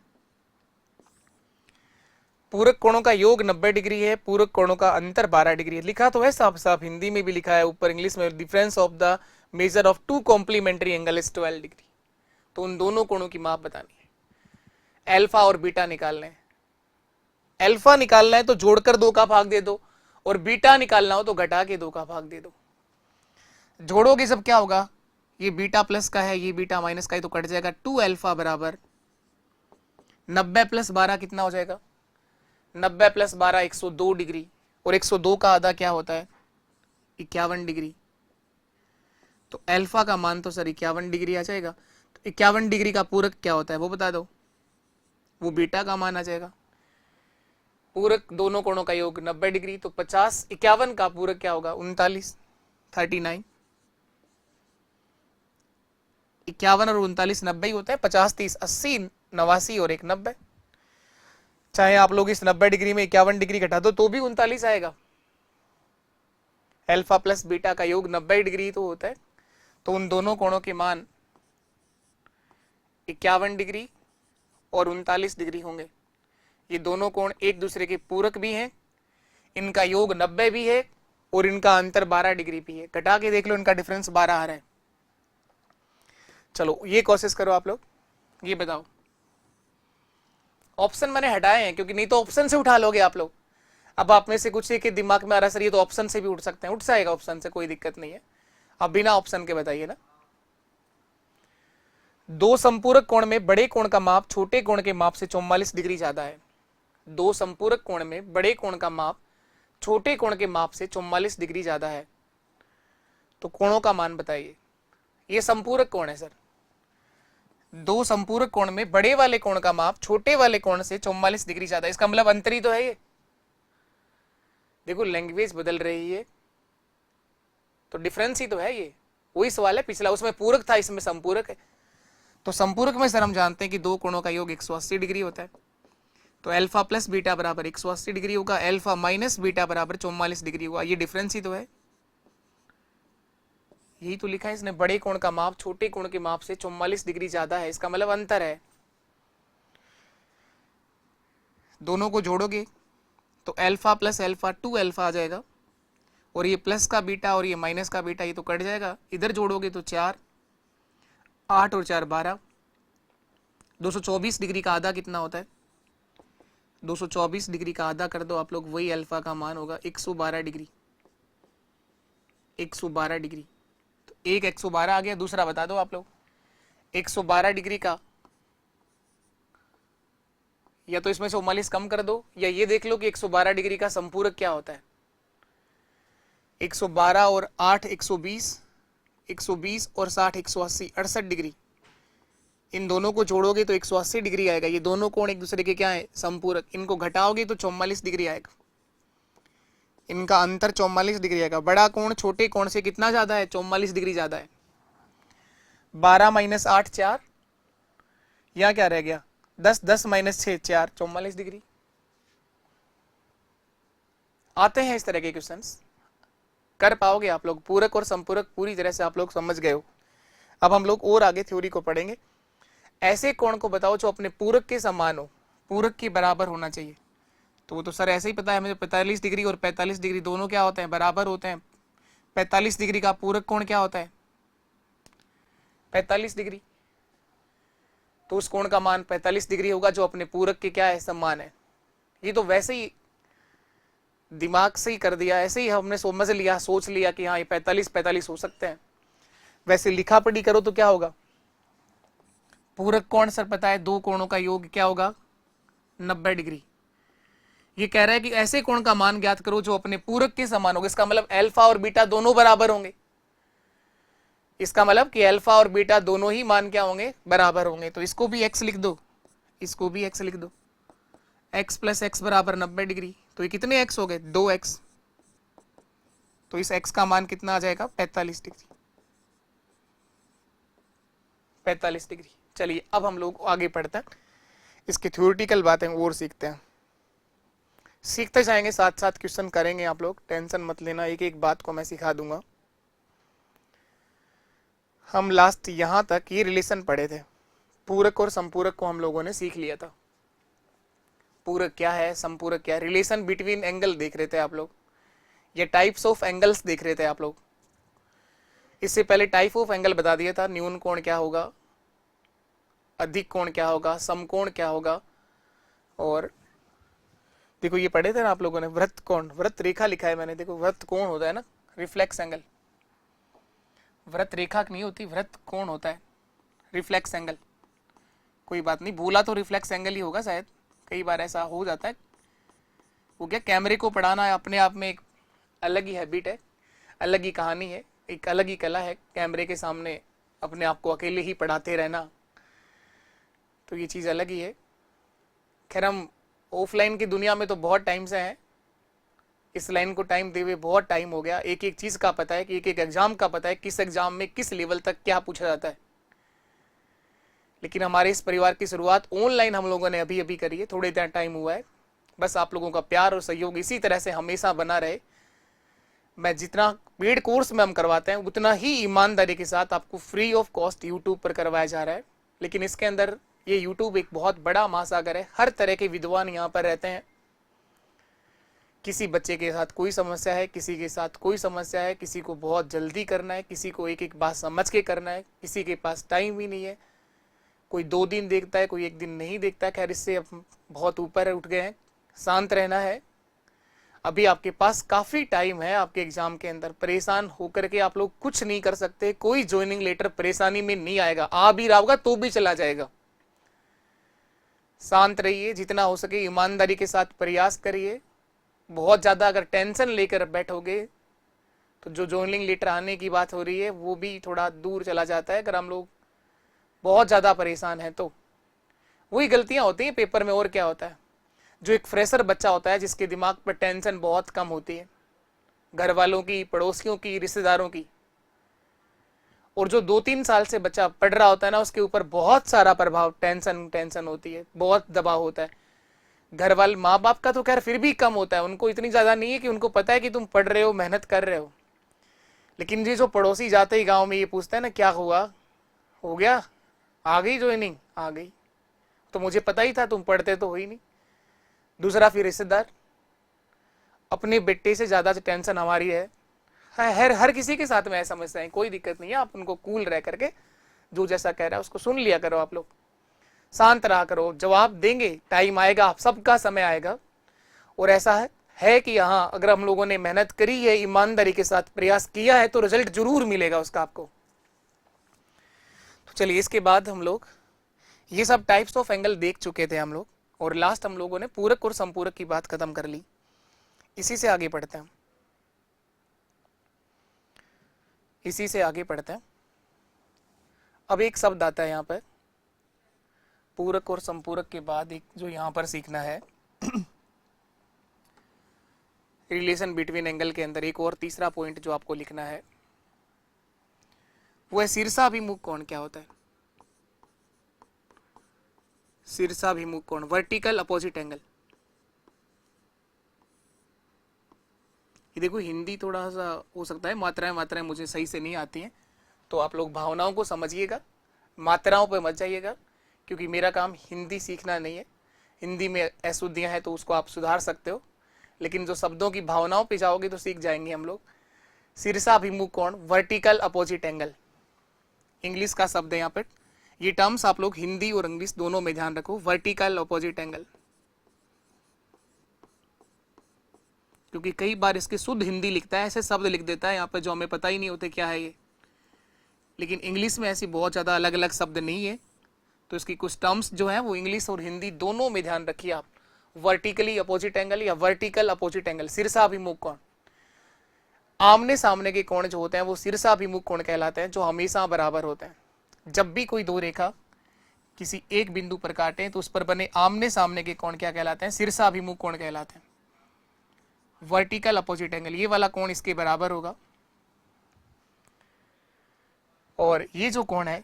पूरक कोणों का योग 90 डिग्री है, पूरक कोणों का अंतर 12 डिग्री है। लिखा तो है साफ साफ, हिंदी में भी लिखा है ऊपर, इंग्लिश में, difference of the measure of two complementary angle is 12 degree. तो उन दोनों कोणों की माप बतानी है, अल्फा और बीटा निकालना है। अल्फा निकालना है तो जोड़कर 2 का भाग दे दो, और बीटा निकालना हो तो घटा के 2 का भाग दे दो। जोड़ोगे सब क्या होगा? ये बीटा प्लस का है, ये बीटा माइनस का है, तो कट जाएगा। 2 अल्फा बराबर 90 प्लस 12 कितना हो जाएगा? 90 प्लस 12 102 डिग्री, और 102 का आधा क्या होता है? 51 डिग्री। तो अल्फा का मान तो सर 51 डिग्री आ जाएगा। तो 51 डिग्री का पूरक क्या होता है वो बता दो। वो बीटा का मान आ जाएगा। पूरक दोनों कोणों का योग 90 डिग्री, तो 50 51 का पूरक क्या होगा? 39, 39। 51 और 39 90 ही होता है। 50 30 80 89 और 1 90। चाहे आप लोग इस 90 डिग्री में 51 डिग्री घटा दो तो भी 39 आएगा। अल्फा प्लस बीटा का योग 90 डिग्री तो होता है। तो उन दोनों कोणों के मान 51 डिग्री और 39 डिग्री होंगे। ये दोनों कोण एक दूसरे के पूरक भी हैं, इनका योग 90 भी है और इनका अंतर 12 डिग्री भी है। घटा के देख लो, इनका डिफरेंस 12 आ रहा है। चलो ये कोशिश करो आप लोग, ये बताओ। ऑप्शन मैंने हटाए हैं क्योंकि नहीं तो ऑप्शन से उठा लोगे आप लोग। अब आप में से कुछ के दिमाग में आ रहा सर ये तो ऑप्शन से भी उठ सकते हैं, उठ जाएगा ऑप्शन से, कोई दिक्कत नहीं है। अब बिना ऑप्शन के बताइए ना। दो संपूरक कोण में बड़े कोण का माप छोटे कोण के माप से 44 डिग्री ज्यादा है। दो संपूरक कोण में बड़े कोण का माप छोटे कोण के माप से 44 डिग्री ज्यादा है, तो कोणों का मान बताइए। ये संपूरक कोण है सर। दो संपूरक कोण में बड़े वाले कोण का माप छोटे वाले कोण से 44 डिग्री ज्यादा, इसका मतलब अंतर ही तो है ये। देखो लैंग्वेज बदल रही है तो डिफरेंस ही तो है ये। वही सवाल है पिछला, उसमें पूरक था, इसमें संपूरक है। तो संपूरक में सर हम जानते हैं कि दो कोणों का योग 180 डिग्री होता है। तो अल्फा प्लस बीटा बराबर 180 डिग्री होगा, अल्फा माइनस बीटा बराबर 44 डिग्री होगा। ये डिफरेंस ही तो है, यही तो लिखा है इसने। बड़े कोण का माप छोटे कोण के माप से 44 डिग्री ज्यादा है, इसका मतलब अंतर है। दोनों को जोड़ोगे तो अल्फा प्लस अल्फा 2 अल्फा आ जाएगा, और ये प्लस का बीटा और ये माइनस का बीटा ये तो कट जाएगा। इधर जोड़ोगे तो 4 8 और 4 12। 224 डिग्री का आधा कितना होता है? 224 डिग्री का आधा कर दो आप लोग, वही अल्फा का मान होगा 112 डिग्री। 112 डिग्री, तो एक 112 आ गया। दूसरा बता दो आप लोग, 112 डिग्री का, या तो इसमें से 39 कम कर दो, या ये देख लो कि 112 डिग्री का संपूरक क्या होता है। 112 और 8 120, 120 और 60 180, 68 डिग्री। इन दोनों को जोड़ोगे तो 180 डिग्री आएगा। ये दोनों कोण एक दूसरे के क्या है? संपूरक। इनको घटाओगे तो 44 डिग्री आएगा। इनका अंतर 44 डिग्री आएगा। बड़ा कोण छोटे कोण से कितना ज्यादा है? 44 डिग्री ज्यादा है। 12 माइनस 8 4, यहां क्या रह गया? 10 10 माइनस 6 4, 44 डिग्री। आते हैं इस तरह के क्वेश्चंस, कर पाओगे आप लोग। पूरक और संपूरक पूरी तरह से आप लोग समझ गए हो। अब हम लोग और आगे थ्योरी को पढ़ेंगे। ऐसे कोण को बताओ जो अपने पूरक के समान हो, पूरक के बराबर होना चाहिए। तो वो तो सर ऐसे ही पता है मुझे, 45 डिग्री और 45 डिग्री दोनों क्या होते हैं? बराबर होते हैं। 45 डिग्री का पूरक कोण क्या होता है? 45 डिग्री। तो उस कोण का मान 45 डिग्री होगा जो अपने पूरक के क्या है? समान है। ये तो वैसे ही दिमाग से ही कर दिया, ऐसे ही हमने समझ लिया, सोच लिया कि हाँ ये 45 45 हो सकते हैं। वैसे लिखा पढ़ी करो तो क्या होगा? पूरक कोण सर पता है, दो कोणों का योग क्या होगा? 90 डिग्री। ये कह रहा है कि ऐसे कोण का मान ज्ञात करो जो अपने पूरक के समान होगा। इसका मतलब अल्फा और बीटा दोनों बराबर होंगे। इसका मतलब कि अल्फा और बीटा दोनों ही मान क्या होंगे? बराबर होंगे। तो इसको भी x लिख दो, इसको भी x लिख दो। x प्लस एक्स बराबर 90 डिग्री। तो ये कितने x हो गए? 2x। तो इस x का मान कितना आ जाएगा? 45 डिग्री। 45 डिग्री। चलिए अब हम लोग आगे पढ़ते हैं, इसकी थ्योरेटिकल बातें और सीखते हैं। सीखते जाएंगे, साथ साथ क्वेश्चन करेंगे आप लोग, टेंशन मत लेना, एक एक बात को मैं सिखा दूंगा। हम लास्ट यहां तक ये रिलेशन पढ़े थे, पूरक और संपूरक को हम लोगों ने सीख लिया था। पूरक क्या है, संपूरक क्या है, रिलेशन बिटवीन एंगल देख रहे थे आप लोग, ये टाइप्स ऑफ एंगल्स देख रहे थे आप लोग। इससे पहले टाइप ऑफ एंगल बता दिया था, न्यून कोण क्या होगा, अधिक कोण क्या होगा, समकोण क्या होगा, और देखो ये पढ़े थे ना आप लोगों ने, वृत्त कोण, वृत्त रेखा लिखा है मैंने, देखो वृत्त कोण होता है ना, रिफ्लेक्स एंगल। वृत्त रेखा नहीं होती, वृत्त कोण होता है, रिफ्लेक्स एंगल। कोई बात नहीं, भूला तो रिफ्लेक्स एंगल ही होगा शायद, कई बार ऐसा हो जाता है। वो क्या, कैमरे को पढ़ाना अपने आप में एक अलग ही हैबिट है, अलग ही कहानी है, एक अलग ही कला है, कैमरे के सामने अपने आप को अकेले ही पढ़ाते रहना, तो ये चीज़ अलग ही है। खैर हम ऑफलाइन की दुनिया में तो बहुत टाइम से हैं, इस लाइन को टाइम दे हुए बहुत टाइम हो गया, एक एक चीज़ का पता है कि एक एक एग्जाम का पता है, किस एग्जाम में किस लेवल तक क्या पूछा जाता है। लेकिन हमारे इस परिवार की शुरुआत ऑनलाइन हम लोगों ने अभी अभी करी है, थोड़े इतना टाइम हुआ है। बस आप लोगों का प्यार और सहयोग इसी तरह से हमेशा बना रहे। मैं जितना पेड कोर्स में हम करवाते हैं उतना ही ईमानदारी के साथ आपको फ्री ऑफ कॉस्ट यूट्यूब पर करवाया जा रहा है। लेकिन इसके अंदर ये यूट्यूब एक बहुत बड़ा महासागर है, हर तरह के विद्वान यहाँ पर रहते हैं। किसी बच्चे के साथ कोई समस्या है, किसी के साथ कोई समस्या है, किसी को बहुत जल्दी करना है, किसी को एक एक बात समझ के करना है, किसी के पास टाइम ही नहीं है, कोई 2 दिन देखता है, कोई 1 दिन नहीं देखता। खैर इससे अब बहुत ऊपर उठ गए हैं, शांत रहना है। अभी आपके पास काफ़ी टाइम है, आपके एग्जाम के अंदर परेशान होकर के आप लोग कुछ नहीं कर सकते। कोई ज्वाइनिंग लेटर परेशानी में नहीं आएगा, आ भी रहा होगा तो भी चला जाएगा। शांत रहिए, जितना हो सके ईमानदारी के साथ प्रयास करिए। बहुत ज़्यादा अगर टेंशन लेकर बैठोगे तो जो ज्वाइनिंग लेटर आने की बात हो रही है वो भी थोड़ा दूर चला जाता है। अगर हम लोग बहुत ज़्यादा परेशान हैं तो वही गलतियां होती हैं पेपर में, और क्या होता है। जो एक फ्रेशर बच्चा होता है जिसके दिमाग पर टेंशन बहुत कम होती है, घर वालों की, पड़ोसियों की, रिश्तेदारों की, और जो 2-3 साल से बच्चा पढ़ रहा होता है ना, उसके ऊपर बहुत सारा प्रभाव, टेंशन होती है, बहुत दबाव होता है। घर वाले, माँ बाप का तो खैर फिर भी कम होता है, उनको इतनी ज़्यादा नहीं है कि उनको पता है कि तुम पढ़ रहे हो, मेहनत कर रहे हो। लेकिन ये जो पड़ोसी जाते ही गाँव में ये पूछते हैं ना, क्या हुआ, हो गया, आ गई ज्वाइनिंग, आ गई, तो मुझे पता ही था तुम पढ़ते तो हो ही नहीं। दूसरा फिर रिश्तेदार, अपने बेटे से ज़्यादा टेंशन हमारी है। हर किसी के साथ में ऐसा समस्या है, कोई दिक्कत नहीं है। आप उनको कूल रह करके जो जैसा कह रहा है उसको सुन लिया करो, आप लोग शांत रहा करो, जवाब देंगे, टाइम आएगा, आप सबका समय आएगा। और ऐसा है कि यहाँ अगर हम लोगों ने मेहनत करी है, ईमानदारी के साथ प्रयास किया है, तो रिजल्ट जरूर मिलेगा उसका आपको। तो चलिए, इसके बाद हम लोग ये सब टाइप्स ऑफ एंगल देख चुके थे हम लोग, और लास्ट हम लोगों ने पूरक और संपूरक की बात खत्म कर ली। इसी से आगे पढ़ते हैं, इसी से आगे पढ़ते हैं। अब एक शब्द आता है यहाँ पर, पूरक और संपूरक के बाद एक जो यहाँ पर सीखना है रिलेशन बिटवीन एंगल के अंदर एक और तीसरा पॉइंट जो आपको लिखना है वो है शीर्षाभिमुख कोण क्या होता है। शीर्षाभिमुख कोण, वर्टिकल अपोजिट एंगल। ये देखो, हिंदी थोड़ा सा हो सकता है, मात्राएं मुझे सही से नहीं आती हैं, तो आप लोग भावनाओं को समझिएगा, मात्राओं पे मत जाइएगा, क्योंकि मेरा काम हिंदी सीखना नहीं है। हिंदी में अशुद्धियां हैं तो उसको आप सुधार सकते हो, लेकिन जो शब्दों की भावनाओं पे जाओगे तो सीख जाएंगे हम लोग। शीर्षाभिमुख कोण, वर्टिकल अपोजिट एंगल, इंग्लिश का शब्द है यहाँ पर। ये टर्म्स आप लोग हिंदी और इंग्लिश दोनों में ध्यान रखो, वर्टिकल अपोजिट एंगल, क्योंकि कई बार इसकी शुद्ध हिंदी लिखता है, ऐसे शब्द लिख देता है यहाँ पर जो हमें पता ही नहीं होते क्या है ये। लेकिन इंग्लिश में ऐसी बहुत ज़्यादा अलग अलग शब्द नहीं है, तो इसकी कुछ टर्म्स जो है वो इंग्लिश और हिंदी दोनों में ध्यान रखिए आप। वर्टिकली अपोजिट एंगल या वर्टिकल अपोजिट एंगल, शीर्षाभिमुख कोण। आमने सामने के कोण जो होते हैं वो शीर्षाभिमुख कोण कहलाते हैं, जो हमेशा बराबर होते हैं। जब भी कोई दो रेखा किसी एक बिंदु पर काटें तो उस पर बने आमने सामने के कोण क्या कहलाते हैं, शीर्षाभिमुख कोण कहलाते हैं। वर्टिकल अपोजिट एंगल, ये वाला कोण इसके बराबर होगा, और ये जो कोण है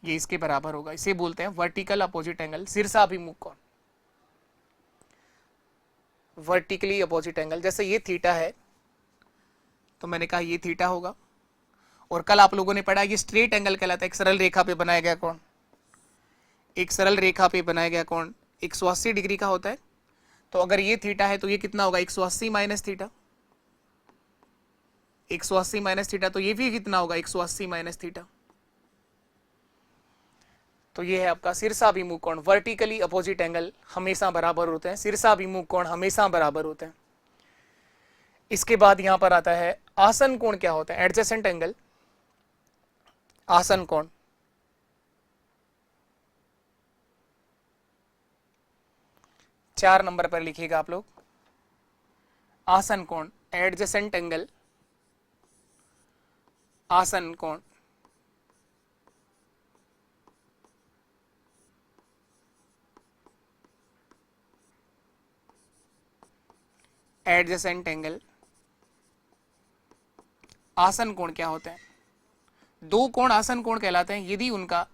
ये इसके बराबर होगा, इसे बोलते हैं वर्टिकल अपोजिट एंगल, शीर्षाभिमुख कोण। वर्टिकली अपोजिट एंगल, जैसे ये थीटा है तो मैंने कहा ये थीटा होगा, और कल आप लोगों ने पढ़ा ये स्ट्रेट एंगल कहलाता है, एक सरल रेखा पे बनाया गया कोण। एक सरल रेखा पे बनाया गया कोण 180 डिग्री का होता है, तो अगर ये थीटा है तो ये कितना होगा, 180 माइनस थीटा। 180 माइनस थीटा, तो ये भी कितना होगा, 180 माइनस थीटा। तो ये है आपका शीर्षाभिमुख कोण। वर्टिकली अपोजिट एंगल हमेशा बराबर होते हैं, शीर्षाभिमुख कोण हमेशा बराबर होते हैं। इसके बाद यहां पर आता है आसन कोण क्या होता है, एडजेसेंट एंगल, आसन कोण। 4 नंबर पर लिखिएगा आप लोग, आसन कोण, एडजेसेंट एंगल, आसन कोण। एडजेसेंट एंगल, आसन कोण क्या होते हैं? दो कोण आसन कोण कहलाते हैं यदि उनका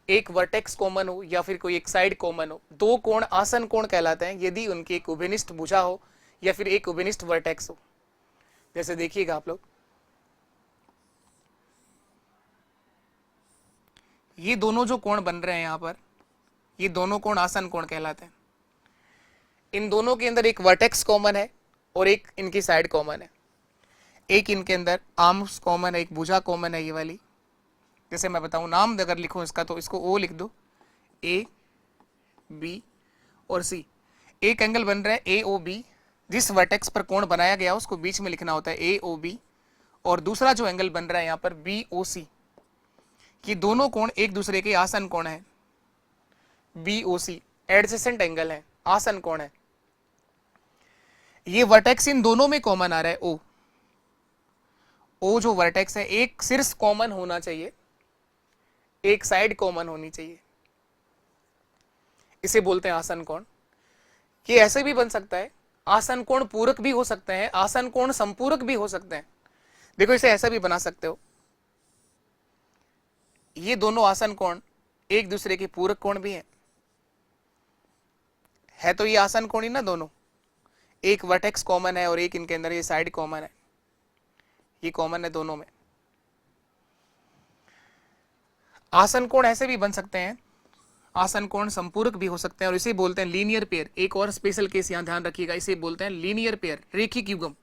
एक वर्टेक्स कॉमन हो या फिर कोई एक साइड कॉमन हो। दो कोण आसन कोण कहलाते हैं यदि उनकी एक उभयनिष्ठ भुजा हो या फिर एक उभयनिष्ठ वर्टेक्स हो। जैसे देखिएगा आप लोग, ये दोनों जो कोण बन रहे हैं यहां पर, ये दोनों कोण आसन कोण कहलाते हैं। इन दोनों के अंदर एक वर्टेक्स कॉमन है और एक इनकी साइड कॉमन है। एक इनके अंदर आर्म्स कॉमन है, एक भुजा कॉमन है, ये वाली। जैसे मैं बताऊं, नाम अगर लिखूं इसका तो इसको ओ लिख दो, ए बी और सी। एक एंगल बन रहा है ए ओ बी, जिस वर्टेक्स पर कोण बनाया गया उसको बीच में लिखना होता है ए ओ बी। और दूसरा जो एंगल बन रहा है यहाँ पर बी ओ सी, कि दोनों कोण एक दूसरे के आसन कोण है। बी ओ सी एडजेसेंट एंगल है, आसन कोण है। ये वर्टेक्स इन दोनों में कॉमन आ रहा है ओ। ओ जो वर्टेक्स है, एक शीर्ष कॉमन होना चाहिए, एक साइड कॉमन होनी चाहिए, इसे बोलते हैं आसन कोण। ये ऐसे भी बन सकता है, आसन कोण पूरक भी हो सकते हैं, आसन कोण संपूरक भी हो सकते हैं। देखो इसे ऐसा भी बना सकते हो, ये दोनों आसन कोण एक दूसरे के पूरक कोण भी हैं। है तो ये आसन कोण ही ना दोनों, एक वर्टेक्स कॉमन है और एक इनके अंदर ये साइड कॉमन है, ये कॉमन है दोनों में। आसन कोण ऐसे भी बन सकते हैं, आसन कोण संपूरक भी हो सकते हैं और इसे बोलते हैं लीनियर पेयर। एक और स्पेशल केस यहां ध्यान रखिएगा, इसे बोलते हैं लीनियर पेयर, रेखिक युग्म।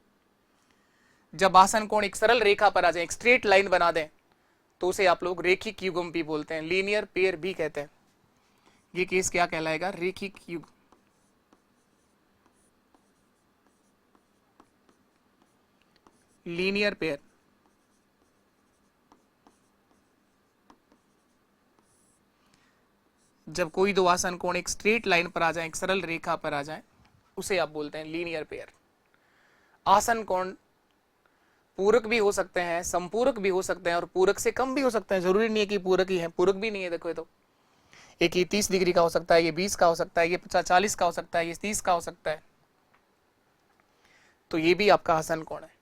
जब आसन कोण एक सरल रेखा पर आ जाए, एक स्ट्रेट लाइन बना दें, तो उसे आप लोग रेखिक युग्म भी बोलते हैं, लीनियर पेयर भी कहते हैं। ये केस क्या कहलाएगा? रेखिक युग्म। Linear pair. जब कोई दो आसन कोण एक स्ट्रेट लाइन पर आ जाए, एक सरल रेखा पर आ जाए, उसे आप बोलते हैं लीनियर पेयर। आसन कोण पूरक भी हो सकते हैं, संपूरक भी हो सकते हैं और पूरक से कम भी हो सकते हैं। जरूरी नहीं है कि पूरक ही है, पूरक भी नहीं है। देखो ये तो एक ये 30 डिग्री का हो सकता है, ये 20 का हो सकता है, ये 50-40 का हो सकता है, ये 30 का हो सकता है। तो ये भी आपका आसन कोण है।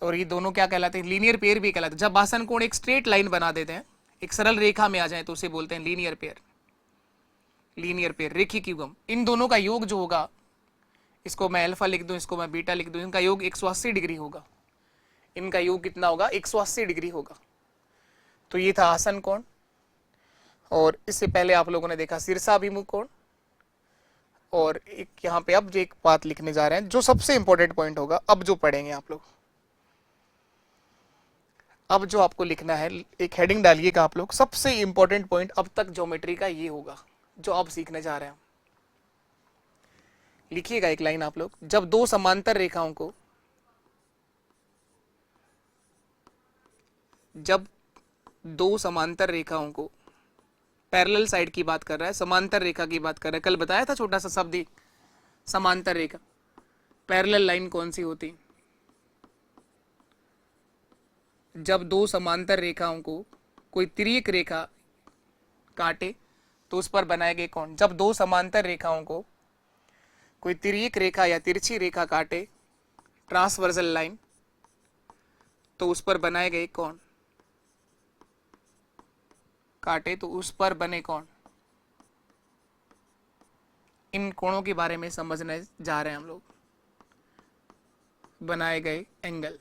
और ये दोनों क्या कहलाते हैं? लीनियर पेयर भी कहलाते हैं। जब आसन कोण एक स्ट्रेट लाइन बना देते हैं, एक सरल रेखा में आ जाए, तो उसे बोलते हैं लीनियर पेयर। लीनियर पेयर, रेखिक युग्म। इन दोनों का योग जो होगा, इसको मैं अल्फा लिख दूं, इसको मैं बीटा लिख दूं, इनका योग 180 डिग्री होगा। इनका योग कितना होगा? 180 डिग्री होगा। तो ये था आसन कोण। और इससे पहले आप लोगों ने देखा शीर्षाभिमुख कोण। और एक यहाँ पे अब जो एक बात लिखने जा रहे हैं, जो सबसे इंपॉर्टेंट पॉइंट होगा, अब जो पढ़ेंगे आप लोग, अब जो आपको लिखना है, एक हेडिंग डालिएगा आप लोग, सबसे इंपॉर्टेंट पॉइंट अब तक ज्योमेट्री का ये होगा जो आप सीखने जा रहे हैं। लिखिएगा एक लाइन आप लोग, जब दो समांतर रेखाओं को, जब दो समांतर रेखाओं को, पैरेलल साइड की बात कर रहा है, समांतर रेखा की बात कर रहा है। कल बताया था छोटा सा शब्द ही, समांतर रेखा। पैरेलल लाइन कौन सी होती? जब दो समांतर रेखाओं को कोई तिर्यक रेखा काटे तो उस पर बनाए गए कोण। जब दो समांतर रेखाओं को कोई तिर्यक रेखा या तिरछी रेखा काटे, ट्रांसवर्सल लाइन, तो उस पर बनाए गए कोण, काटे तो उस पर बने कोण। इन कोणों के बारे में समझने जा रहे हैं हम लोग। बनाए गए एंगल,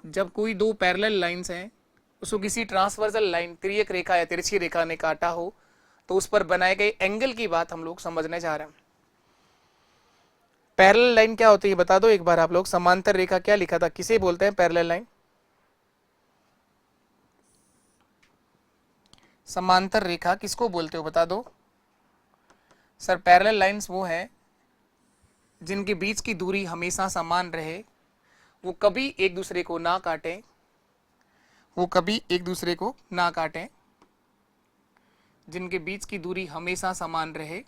जब कोई दो पैरेलल लाइंस हैं, उसको किसी ट्रांसवर्सल लाइन, तिर्यक रेखा या तिरछी रेखा ने काटा हो, तो उस पर बनाए गए एंगल की बात हम लोग समझने जा रहे हैं। पैरेलल लाइन क्या होती है बता दो एक बार आप लोग। समांतर रेखा क्या लिखा था, किसे बोलते हैं पैरेलल लाइन? समांतर रेखा किसको बोलते हो बता दो सर। पैरेलल लाइंस वो है जिनके बीच की दूरी हमेशा समान रहे, वो कभी एक दूसरे को ना काटें, वो कभी एक दूसरे को ना काटें, जिनके बीच की दूरी हमेशा समान रहे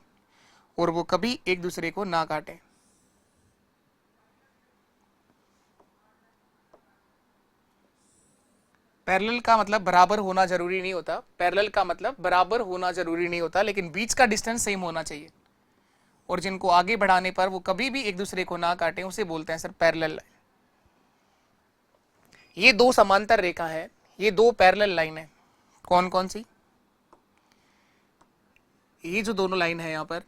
और वो कभी एक दूसरे को ना काटे। पैरेलल का मतलब बराबर होना जरूरी नहीं होता, पैरेलल का मतलब बराबर होना जरूरी नहीं होता, लेकिन बीच का डिस्टेंस सेम होना चाहिए और जिनको आगे बढ़ाने पर वो कभी भी एक दूसरे को ना काटें उसे बोलते हैं सर पैरेलल लाइन। ये दो समांतर रेखा है, ये दो पैरेलल लाइन है, कौन कौन सी? ये जो दोनों लाइन है, यहां पर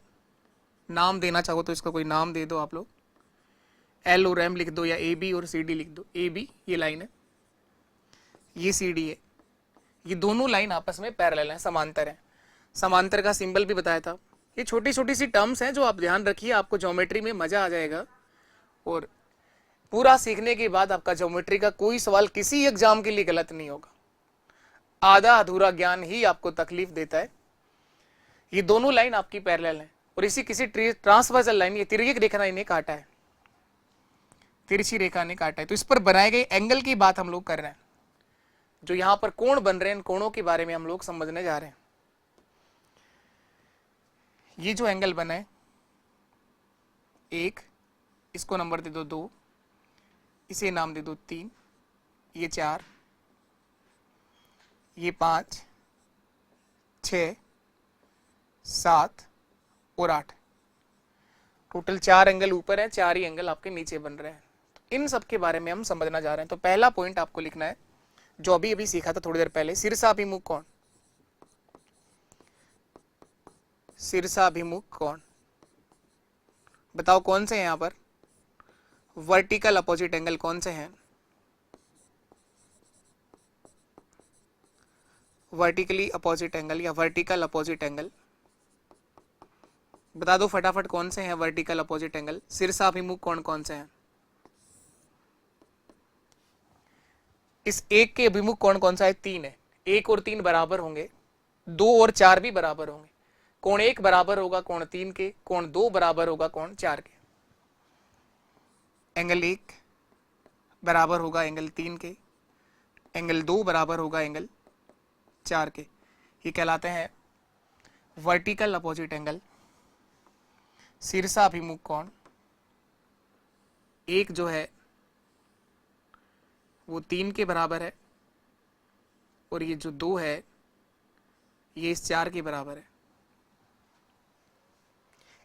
नाम देना चाहो तो इसका कोई नाम दे दो आप लोग, एल और एम लिख दो या ए बी और सी डी लिख दो। ए बी ये लाइन है, ये सी डी है, ये दोनों लाइन आपस में पैरेलल है, समांतर है। समांतर का सिंबल भी बताया था। ये छोटी छोटी सी टर्म्स हैं जो आप ध्यान रखिए, आपको ज्योमेट्री में मजा आ जाएगा और पूरा सीखने के बाद आपका ज्योमेट्री का कोई सवाल किसी एग्जाम के लिए गलत नहीं होगा। आधा अधूरा ज्ञान ही आपको तकलीफ देता है। ये दोनों लाइन आपकी पैरेलल है और इसी किसी ट्रांसवर्सल लाइन, ये तिर्यक रेखा ने काटा है, तिरछी रेखा ने काटा है, तो इस पर बनाए गए एंगल की बात हम लोग कर रहे हैं। जो यहां पर कोण बन रहे हैं, इन कोणों के बारे में हम लोग समझने जा रहे हैं। ये जो एंगल बना है, एक, इसको नंबर दे दो 2, इसे नाम दे दो 3, ये 4, ये 5, 6, 7 और 8, टोटल 4 एंगल ऊपर है, 4 ही एंगल आपके नीचे बन रहे हैं। तो इन सब के बारे में हम समझना जा रहे हैं। तो पहला पॉइंट आपको लिखना है जो अभी अभी सीखा था थोड़ी देर पहले, शीर्षाभिमुख कोण। शीर्षाभिमुख कोण बताओ कौन से हैं यहां पर? वर्टिकल अपोजिट एंगल कौन से हैं? वर्टिकली अपोजिट एंगल या वर्टिकल अपोजिट एंगल बता दो फटाफट, कौन से हैं वर्टिकल अपोजिट एंगल? शीर्षाभिमुख कोण कौन से हैं? इस एक के अभिमुख कोण कौन सा है? 3 है। 1 और 3 बराबर होंगे, 2 और 4 भी बराबर होंगे। कोण 1 बराबर होगा कोण 3 के, कोण 2 बराबर होगा कोण 4 के। एंगल 1 बराबर होगा एंगल 3 के, एंगल 2 बराबर होगा एंगल 4 के। ये कहलाते हैं वर्टिकल अपोजिट एंगल। शीर्षाभिमुख कोण एक जो है वो 3 के बराबर है और ये जो 2 है ये इस 4 के बराबर है।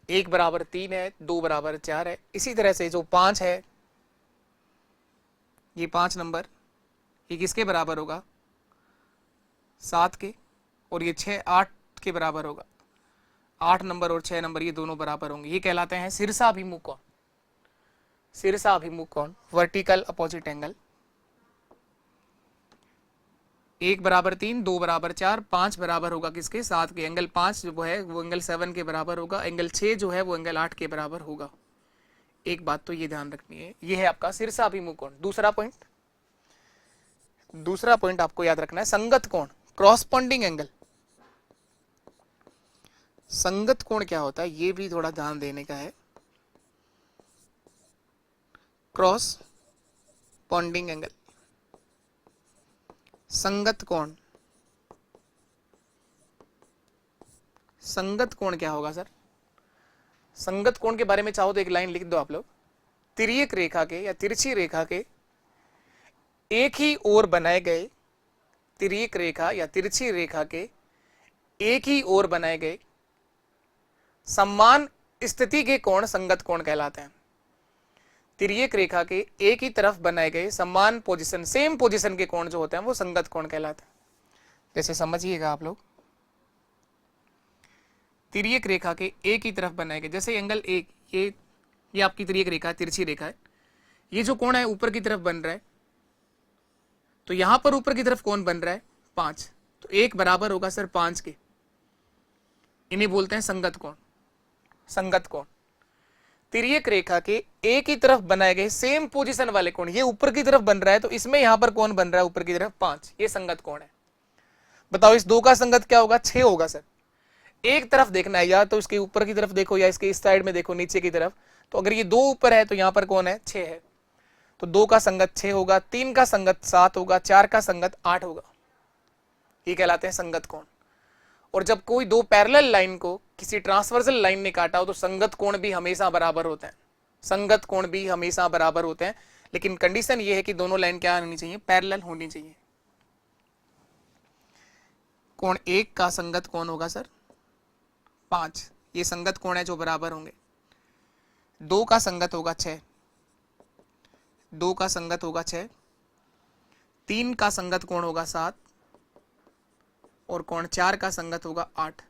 1 बराबर 3 है, 2 बराबर 4 है। इसी तरह से जो 5 है, ये 5 नंबर, ये किसके बराबर होगा? 7 के, और ये 6 8 के बराबर होगा। 8 नंबर और 6 नंबर ये दोनों बराबर होंगे। ये कहलाते हैं शीर्षाभिमुख कोण। शीर्षाभिमुख कोण वर्टिकल अपोजिट एंगल। 1 बराबर 3, 2 बराबर 4, 5 बराबर होगा किसके? 7 के। एंगल 5 जो है वो एंगल 7 के बराबर होगा। एंगल 6 जो है वो एंगल 8 के बराबर होगा। एक बात तो ये ध्यान रखनी है, ये है आपका शीर्षाभिमुख कोण। दूसरा पॉइंट आपको याद रखना है संगत कोण, क्रॉसपॉन्डिंग एंगल। संगत कोण क्या होता है ये भी थोड़ा ध्यान देने का है। क्रॉस पॉन्डिंग एंगल, संगत कोण। संगत कोण क्या होगा सर? संगत कोण के बारे में चाहो तो एक लाइन लिख दो आप लोग। तिर्यक रेखा के या तिरछी रेखा के एक ही ओर बनाए गए, तिर्यक रेखा या तिरछी रेखा के एक ही ओर बनाए गए समान स्थिति के कोण संगत कोण कहलाते हैं। तिर्यक रेखा के एक ही तरफ बनाए गए समान पोजीशन, सेम पोजीशन के कोण जो होते हैं वो संगत कोण कहलाते हैं। जैसे समझिएगा आप लोग, तिर्यक रेखा के एक ही तरफ बनाए गए, जैसे एंगल 1, ये आपकी तिर्यक रेखा, तिरछी रेखा है। ये जो कोण है ऊपर की तरफ बन रहा है, तो यहां पर ऊपर की तरफ कौन बन रहा है? 5, तो 1 बराबर होगा सर 5 के। इन्हें बोलते हैं संगत कोण। संगत कोण तिर्यक रेखा के एक ही तरफ बनाए गए सेम पोजीशन वाले कोण, ये ऊपर की तरफ बन रहा है तो इसमें यहां पर कौन बन रहा है ऊपर की तरफ? 5, ये संगत कोण है। बताओ इस 2 का संगत क्या होगा? 6 होगा सर। एक तरफ देखना है, या तो इसके ऊपर की तरफ देखो या इसके इस साइड में देखो नीचे की तरफ। तो अगर ये 2 ऊपर है तो यहां पर कौन है? 6 है। तो 2 का संगत 6 होगा, 3 का संगत 7 होगा, 4 का संगत 8 होगा। ये कहलाते हैं संगत कोण। और जब कोई दो पैरेलल लाइन को किसी ट्रांसवर्सल लाइन ने काटा हो तो संगत कोण भी हमेशा बराबर होते हैं, संगत कोण भी हमेशा बराबर होते हैं, लेकिन कंडीशन ये है कि दोनों लाइन क्या होनी चाहिए, पैरेलल होनी चाहिए। कोण 1 का संगत कोण होगा सर 5, ये संगत कोण है जो बराबर होंगे। 2 का संगत होगा 6, 2 का संगत होगा 6, 3 का संगत कोण होगा 7 और कोण 4 का संगत होगा 8।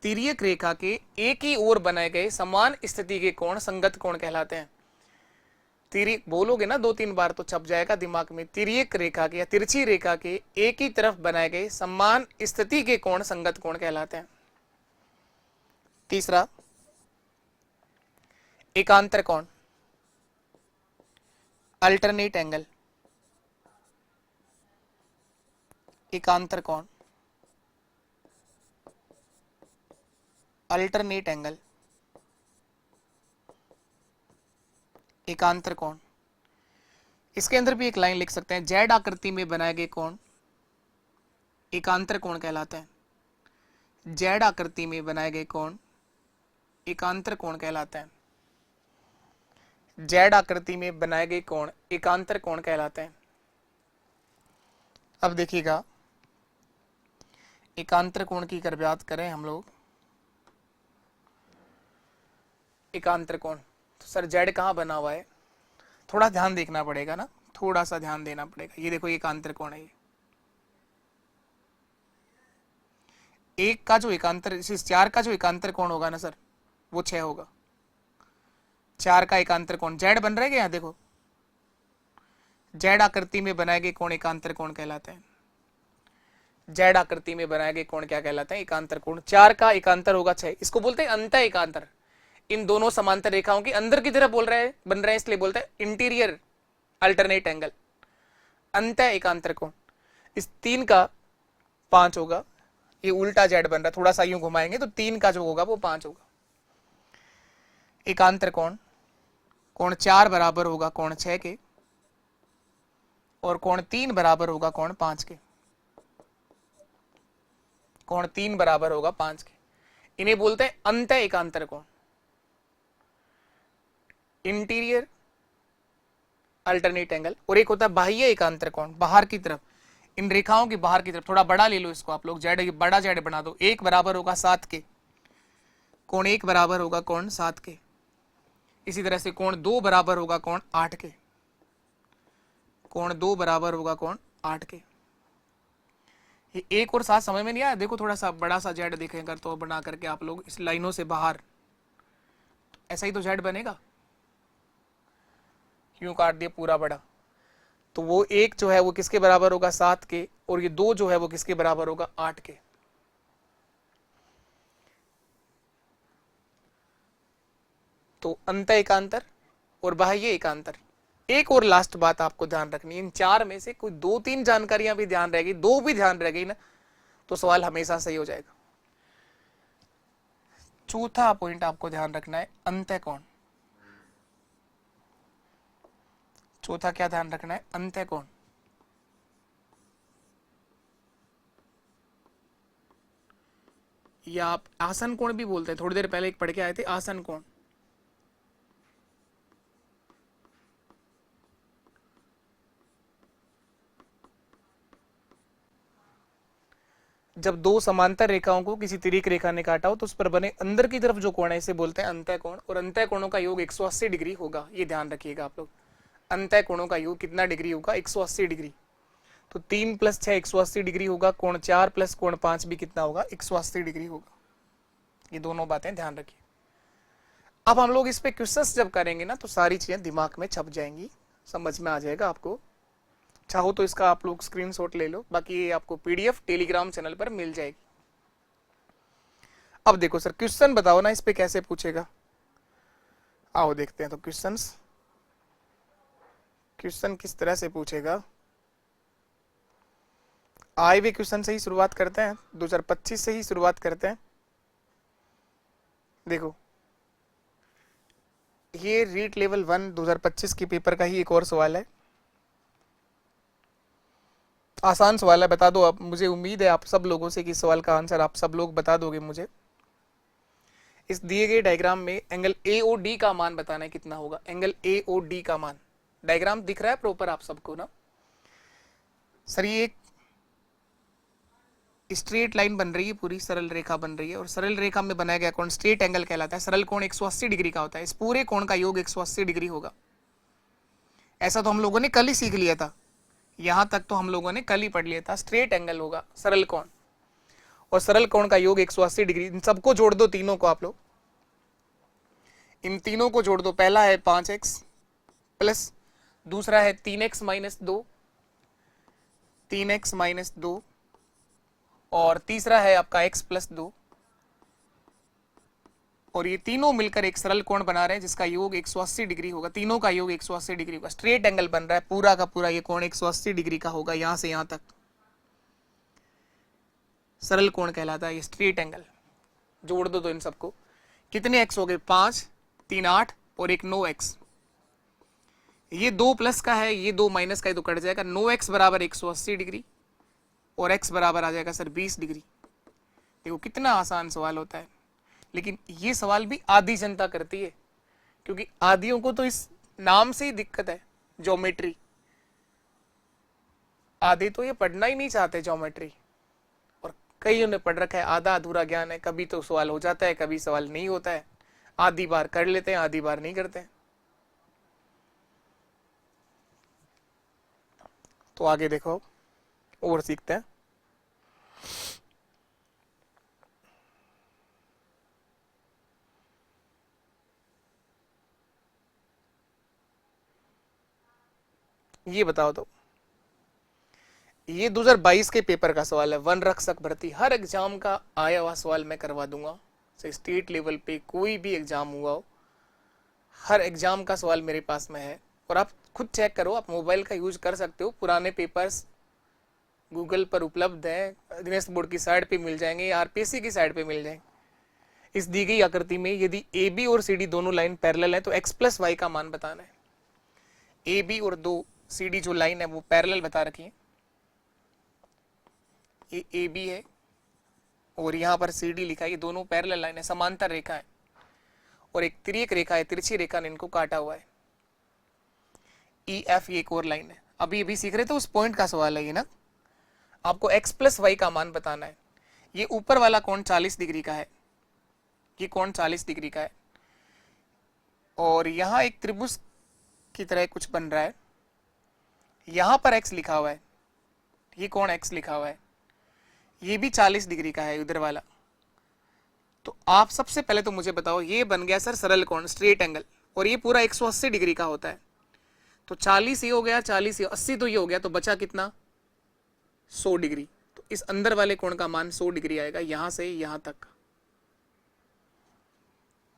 तिर्यक रेखा के एक ही ओर बनाए गए समान स्थिति के कोण संगत कोण कहलाते हैं। तिर्यक बोलोगे ना 2-3 बार तो छप जाएगा दिमाग में। तिर्यक रेखा के या तिरछी रेखा के एक ही तरफ बनाए गए समान स्थिति के कोण संगत कोण कहलाते हैं। तीसरा, एकांतर कोण, अल्टरनेट एंगल। एकांतर कोण, अल्टरनेट एंगल, एकांतर कोण। इसके अंदर भी एक लाइन लिख सकते हैं, जेड आकृति में बनाए गए कोण एकांतर कोण कहलाते हैं। जेड आकृति में बनाए गए कोण एकांतर कोण कहलाते हैं। जेड आकृति में बनाए गए कोण एकांतर कोण कहलाते हैं। अब देखिएगा, एकांतर कोण की अगर बात करें हम लोग, एकांतर कोण तो सर जेड कहाँ बना हुआ है, थोड़ा ध्यान देखना पड़ेगा ना, थोड़ा सा ध्यान देना पड़ेगा। ये देखो एकांतर कोण है, ये 1 का जो एकांतर, 4 का जो एकांतर कोण होगा ना सर वो 6 होगा। 4 का एकांतर कोण जेड बन रहा है यहाँ, देखो जेड आकृति में बनाए गए कोण एकांतर कोण कहलाते हैं। जेड आकृति में बनाए गए कोण क्या कहलाते हैं, एकांतर कोण। 4 का एकांतर होगा 6, इसको बोलते हैं अंत एकांतर। इन दोनों समांतर रेखाओं की अंदर की तरफ बोल रहे हैं बन रहे हैं, इसलिए बोलते हैं इंटीरियर अल्टरनेट एंगल, अंत एकांतर कोण। इस 3 का 5 होगा, ये उल्टा जेड बन रहा है, थोड़ा सा यूं घुमाएंगे तो 3 का जो होगा वो 5 होगा। एकांतर कोण, कोण 4 बराबर होगा कोण 6 के और कोण 3 बराबर होगा कोण 5 के। कोण 3 बराबर होगा 5 के, इन्हें बोलते हैं अंत एकांतर कोण, इंटीरियर अल्टरनेट एंगल। और एक होता है बाह्य एकांतर कोण, बाहर की तरफ, इन रेखाओं की बाहर की तरफ। थोड़ा बड़ा ले लो इसको आप लोग, जेड बड़ा जेड बना दो। 1 बराबर होगा 7 के, कोण 1 बराबर होगा कोण 7 के। इसी तरह से कोण 2 बराबर होगा कोण 8 के, कोण 2 बराबर होगा कोण 8 के। ये 1 और 7 समझ में नहीं आया, देखो थोड़ा सा बड़ा सा जेड दिखेगा तो बना करके आप लोग इस लाइनों से बाहर, ऐसा ही तो जेड बनेगा, यूं काट दिया पूरा बड़ा, तो वो 1 जो है वो किसके बराबर होगा 7 के, और ये 2 जो है वो किसके बराबर होगा 8 के। तो अंत एकांतर और बाह्य एकांतर। एक और लास्ट बात आपको ध्यान रखनी है, इन 4 में से कोई 2-3 जानकारियां भी ध्यान रहेगी, 2 भी ध्यान रह गई ना तो सवाल हमेशा सही हो जाएगा। चौथा पॉइंट आपको ध्यान रखना है, अंतः कोण। चौथा क्या ध्यान रखना है, अंतः कोण। या आप आसन कोण भी बोलते हैं, थोड़ी देर पहले एक पढ़ के आए थे आसन कोण। जब 2 समांतर रेखाओं को किसी तिर्यक रेखा ने काटा हो तो उस पर बने अंदर की तरफ जो कोण है इसे बोलते हैं अंतः कोण, और अंतः कोणों का योग 180 डिग्री होगा, ये ध्यान रखिएगा आप लोग। अंतः कोणों का योग कितना डिग्री होगा, 180 डिग्री। तो 3 + 6 180 डिग्री होगा, कोण 4 + कोण 5 भी कितना होगा, 180 डिग्री होगा। ये दोनों बातें ध्यान रखिए। अब हम लोग इस पे क्वेश्चंस जब करेंगे ना तो सारी चीजें दिमाग में छप जाएंगी, समझ में आ जाएगा आपको। चाहो तो इसका आप लोग स्क्रीनशॉट ले लो, बाकी ये आपको पीडीएफ टेलीग्राम चैनल पर मिल जाएगी। अब देखो सर क्वेश्चन बताओ ना इस पे कैसे पूछेगा, आओ देखते हैं। तो क्वेश्चन किस तरह से पूछेगा, आए हुए क्वेश्चन से ही शुरुआत करते हैं, 2025 से ही शुरुआत करते हैं। देखो ये रीट लेवल 1 2025 के पेपर का ही एक और सवाल है। आसान सवाल है, बता दो आप। मुझे उम्मीद है आप सब लोगों से कि इस सवाल का आंसर आप सब लोग बता दोगे मुझे। इस दिए गए डायग्राम में एंगल ए ओ डी का मान बताना है कितना होगा। एंगल ए ओ डी का मान, डायग्राम दिख रहा है प्रॉपर आप सबको ना? सर ये एक स्ट्रेट लाइन बन रही है, पूरी सरल रेखा बन रही है, और सरल रेखा में बनाया गया कोण स्ट्रेट एंगल कहलाता है। सरल कोण 180 डिग्री का होता है। इस पूरे कोण का योग 180 डिग्री होगा। ऐसा तो हम लोगों ने कल ही सीख लिया था, यहां तक तो हम लोगों ने कल ही पढ़ लिया था। स्ट्रेट एंगल होगा सरल कोण, और सरल कोण का योग 180 डिग्री। इन सबको जोड़ दो, तीनों को आप लोग, इन तीनों को जोड़ दो। पहला है 5x प्लस, दूसरा है 3x माइनस 2, 3x माइनस 2, और तीसरा है आपका x प्लस 2, और ये तीनों मिलकर एक सरल कोण बना रहे हैं जिसका योग 180 डिग्री होगा। तीनों का योग 180 डिग्री होगा। स्ट्रेट एंगल बन रहा है पूरा का पूरा, ये कोण 180 डिग्री का होगा, यहां से यहां तक सरल कोण कहलाता है ये स्ट्रेट एंगल। जोड़ दो तो इन सबको, कितने x हो गए? 5, 3 8 और एक 9x। ये 2 प्लस का है, ये 2 माइनस का है, तो कट जाएगा। 9x बराबर 180 डिग्री और x बराबर आ जाएगा सर 20 डिग्री। देखो कितना आसान सवाल होता है, लेकिन ये सवाल भी आधी जनता करती है, क्योंकि आदियों को तो इस नाम से ही दिक्कत है, ज्योमेट्री। आधे तो ये पढ़ना ही नहीं चाहते ज्योमेट्री, और कईयों ने पढ़ रखा है, आधा अधूरा ज्ञान है। कभी तो सवाल हो जाता है, कभी सवाल नहीं होता है। आधी बार कर लेते हैं, आधी बार नहीं करते हैं। तो आगे देखो और सीखते हैं। ये बताओ तो, ये 2022 के पेपर का सवाल है, वन रक्षक भर्ती। हर एग्जाम का आया हुआ सवाल मैं करवा दूंगा, स्टेट लेवल पे कोई भी एग्जाम हुआ हो, हर एग्जाम का सवाल मेरे पास में है। और आप खुद चेक करो, आप मोबाइल का यूज कर सकते हो, पुराने पेपर्स गूगल पर उपलब्ध है, दिनेश बोर्ड की साइट पे मिल जाएंगे, आरपीएससी की साइट पे मिल जाएंगे। इस दी गई आकृति में यदि ए बी और सी डी दोनों लाइन पैरेलल है तो एक्स प्लस वाई का मान बताना है। ए बी और दो सी डी जो लाइन है वो पैरेलल बता रखी है। ये ए बी है और यहाँ पर सी डी लिखा है, ये दोनों पैरेलल लाइन है, समांतर रेखा है, और एक तिर्यक रेखा है, तिरछी रेखा ने इनको काटा हुआ है। ई एफ ये एक और लाइन है। अभी सीख रहे थे, उस पॉइंट का सवाल है ये ना। आपको x प्लस वाई का मान बताना है। ये ऊपर वाला कोण 40 डिग्री का है, ये कोण 40 डिग्री का है, और यहां एक त्रिभुज की तरह कुछ बन रहा है, यहां पर x लिखा हुआ है, ये कोण x लिखा हुआ है, ये भी 40 डिग्री का है उधर वाला। तो आप सबसे पहले तो मुझे बताओ, ये बन गया सर सरल कोण स्ट्रेट एंगल, और ये पूरा 180 डिग्री का होता है। तो 40 ये हो गया, 40 ये 80 तो ये हो गया, तो बचा कितना? 100 डिग्री। तो इस अंदर वाले कोण का मान 100 डिग्री आएगा, यहां से यहां तक,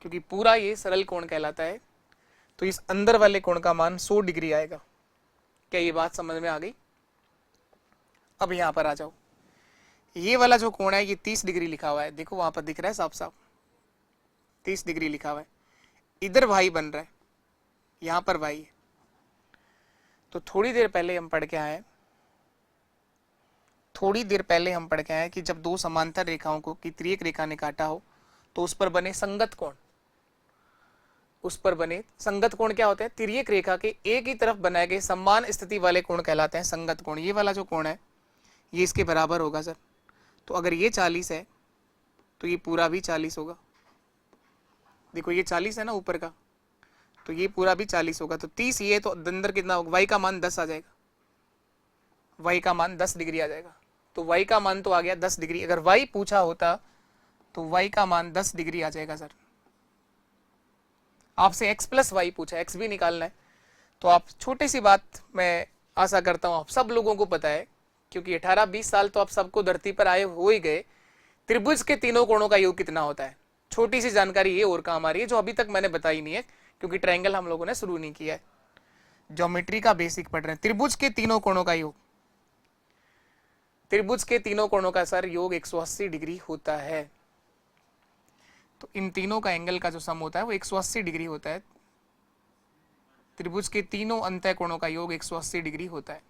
क्योंकि पूरा ये सरल कोण कहलाता है। तो इस अंदर वाले कोण का मान 100 डिग्री आएगा। क्या ये बात समझ में आ गई? अब यहां पर आ जाओ, ये वाला जो कोण है ये 30 डिग्री लिखा हुआ है, देखो वहां पर दिख रहा है साफ साफ 30 डिग्री लिखा हुआ है। इधर वाई बन रहा है, यहां पर वाई है। तो थोड़ी देर पहले हम पढ़ के आए कि जब दो समांतर रेखाओं को की तिर्यक रेखा ने काटा हो तो उस पर बने संगत कोण। संगत कोण क्या होते हैं? तिर्यक रेखा के एक ही तरफ बनाए गए समान स्थिति वाले कोण कहलाते हैं संगत कोण। ये वाला जो कोण है ये इसके बराबर होगा सर। तो अगर ये 40 है तो ये पूरा भी 40 होगा। देखो ये 40 है ना ऊपर का, तो ये पूरा भी 40 होगा। तो 30 ये, तो अंदर कितना होगा? वाई का मान 10 आ जाएगा, वाई का मान 10 डिग्री आ जाएगा। तो वाई का मान तो आ गया 10 डिग्री। अगर वाई पूछा होता तो वाई का मान 10 डिग्री आ जाएगा सर। आपसे x प्लस वाई पूछा, x भी निकालना है। तो आप छोटी सी बात मैं आशा करता हूं आप सब लोगों को पता है, क्योंकि 18-20 साल तो आप सबको धरती पर आए हो ही गए। त्रिभुज के तीनों कोणों का योग कितना होता है? छोटी सी जानकारी ये और काम आ रही है जो अभी तक मैंने बताई नहीं है, क्योंकि ट्रायंगल हम लोगों ने शुरू नहीं किया है, ज्योमेट्री का बेसिक पढ़ रहे हैं। त्रिभुज के तीनों कोणों का योग, त्रिभुज के तीनों कोणों का सर योग 180 डिग्री होता है। तो इन तीनों का एंगल का जो सम होता है वो 180 डिग्री होता है। त्रिभुज के तीनों अंतः कोणों का योग 180 डिग्री होता है।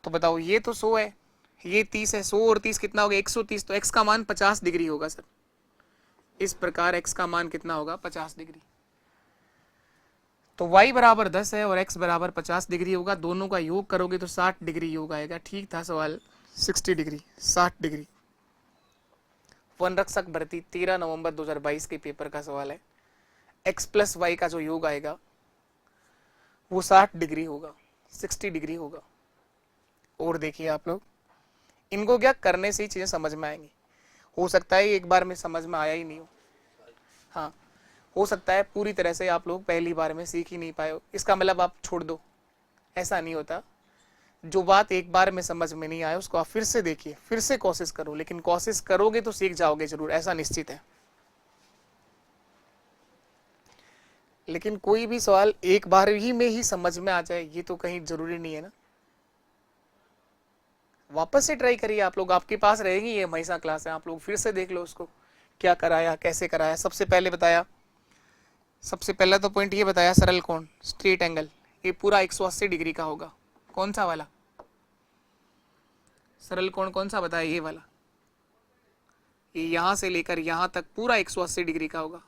तो बताओ ये तो 100 है, ये 30 है, 100 और 30 कितना हो गया 130, तो x का मान 50 डिग्री होगा सर। इस प्रकार x का मान कितना होगा 50 डिग्री। तो y बराबर 10 है और x बराबर 50 डिग्री होगा, दोनों का योग करोगे तो 60 डिग्री योग आएगा। ठीक था सवाल, 60 डिग्री 60 डिग्री। वन रक्षक भर्ती 13 नवंबर 2022 के पेपर का सवाल है। x प्लस वाई का जो योग आएगा वो 60 डिग्री होगा, 60 डिग्री होगा। और देखिए आप लोग, इनको क्या करने से ही चीजें समझ में आएंगी। हो सकता है एक बार में समझ में आया ही नहीं हो, हाँ हो सकता है पूरी तरह से आप लोग पहली बार में सीख ही नहीं पाए हो, इसका मतलब आप छोड़ दो, ऐसा नहीं होता। जो बात एक बार में समझ में नहीं आए उसको आप फिर से देखिए, फिर से कोशिश करो, लेकिन कोशिश करोगे तो सीख जाओगे जरूर, ऐसा निश्चित है। लेकिन कोई भी सवाल एक बार ही में ही समझ में आ जाए ये तो कहीं जरूरी नहीं है ना। वापस से ट्राई करिए आप लोग, आपके पास रहेगी ये हमेशा क्लास है, आप लोग फिर से देख लो उसको क्या कराया कैसे कराया। सबसे पहले बताया, सबसे पहला तो पॉइंट ये बताया सरल कोण स्ट्रेट एंगल, ये पूरा 180 डिग्री का होगा। कौन सा वाला सरल कोण, कौन सा बताया, ये वाला, ये यहां से लेकर यहां तक पूरा 180 डिग्री का होगा।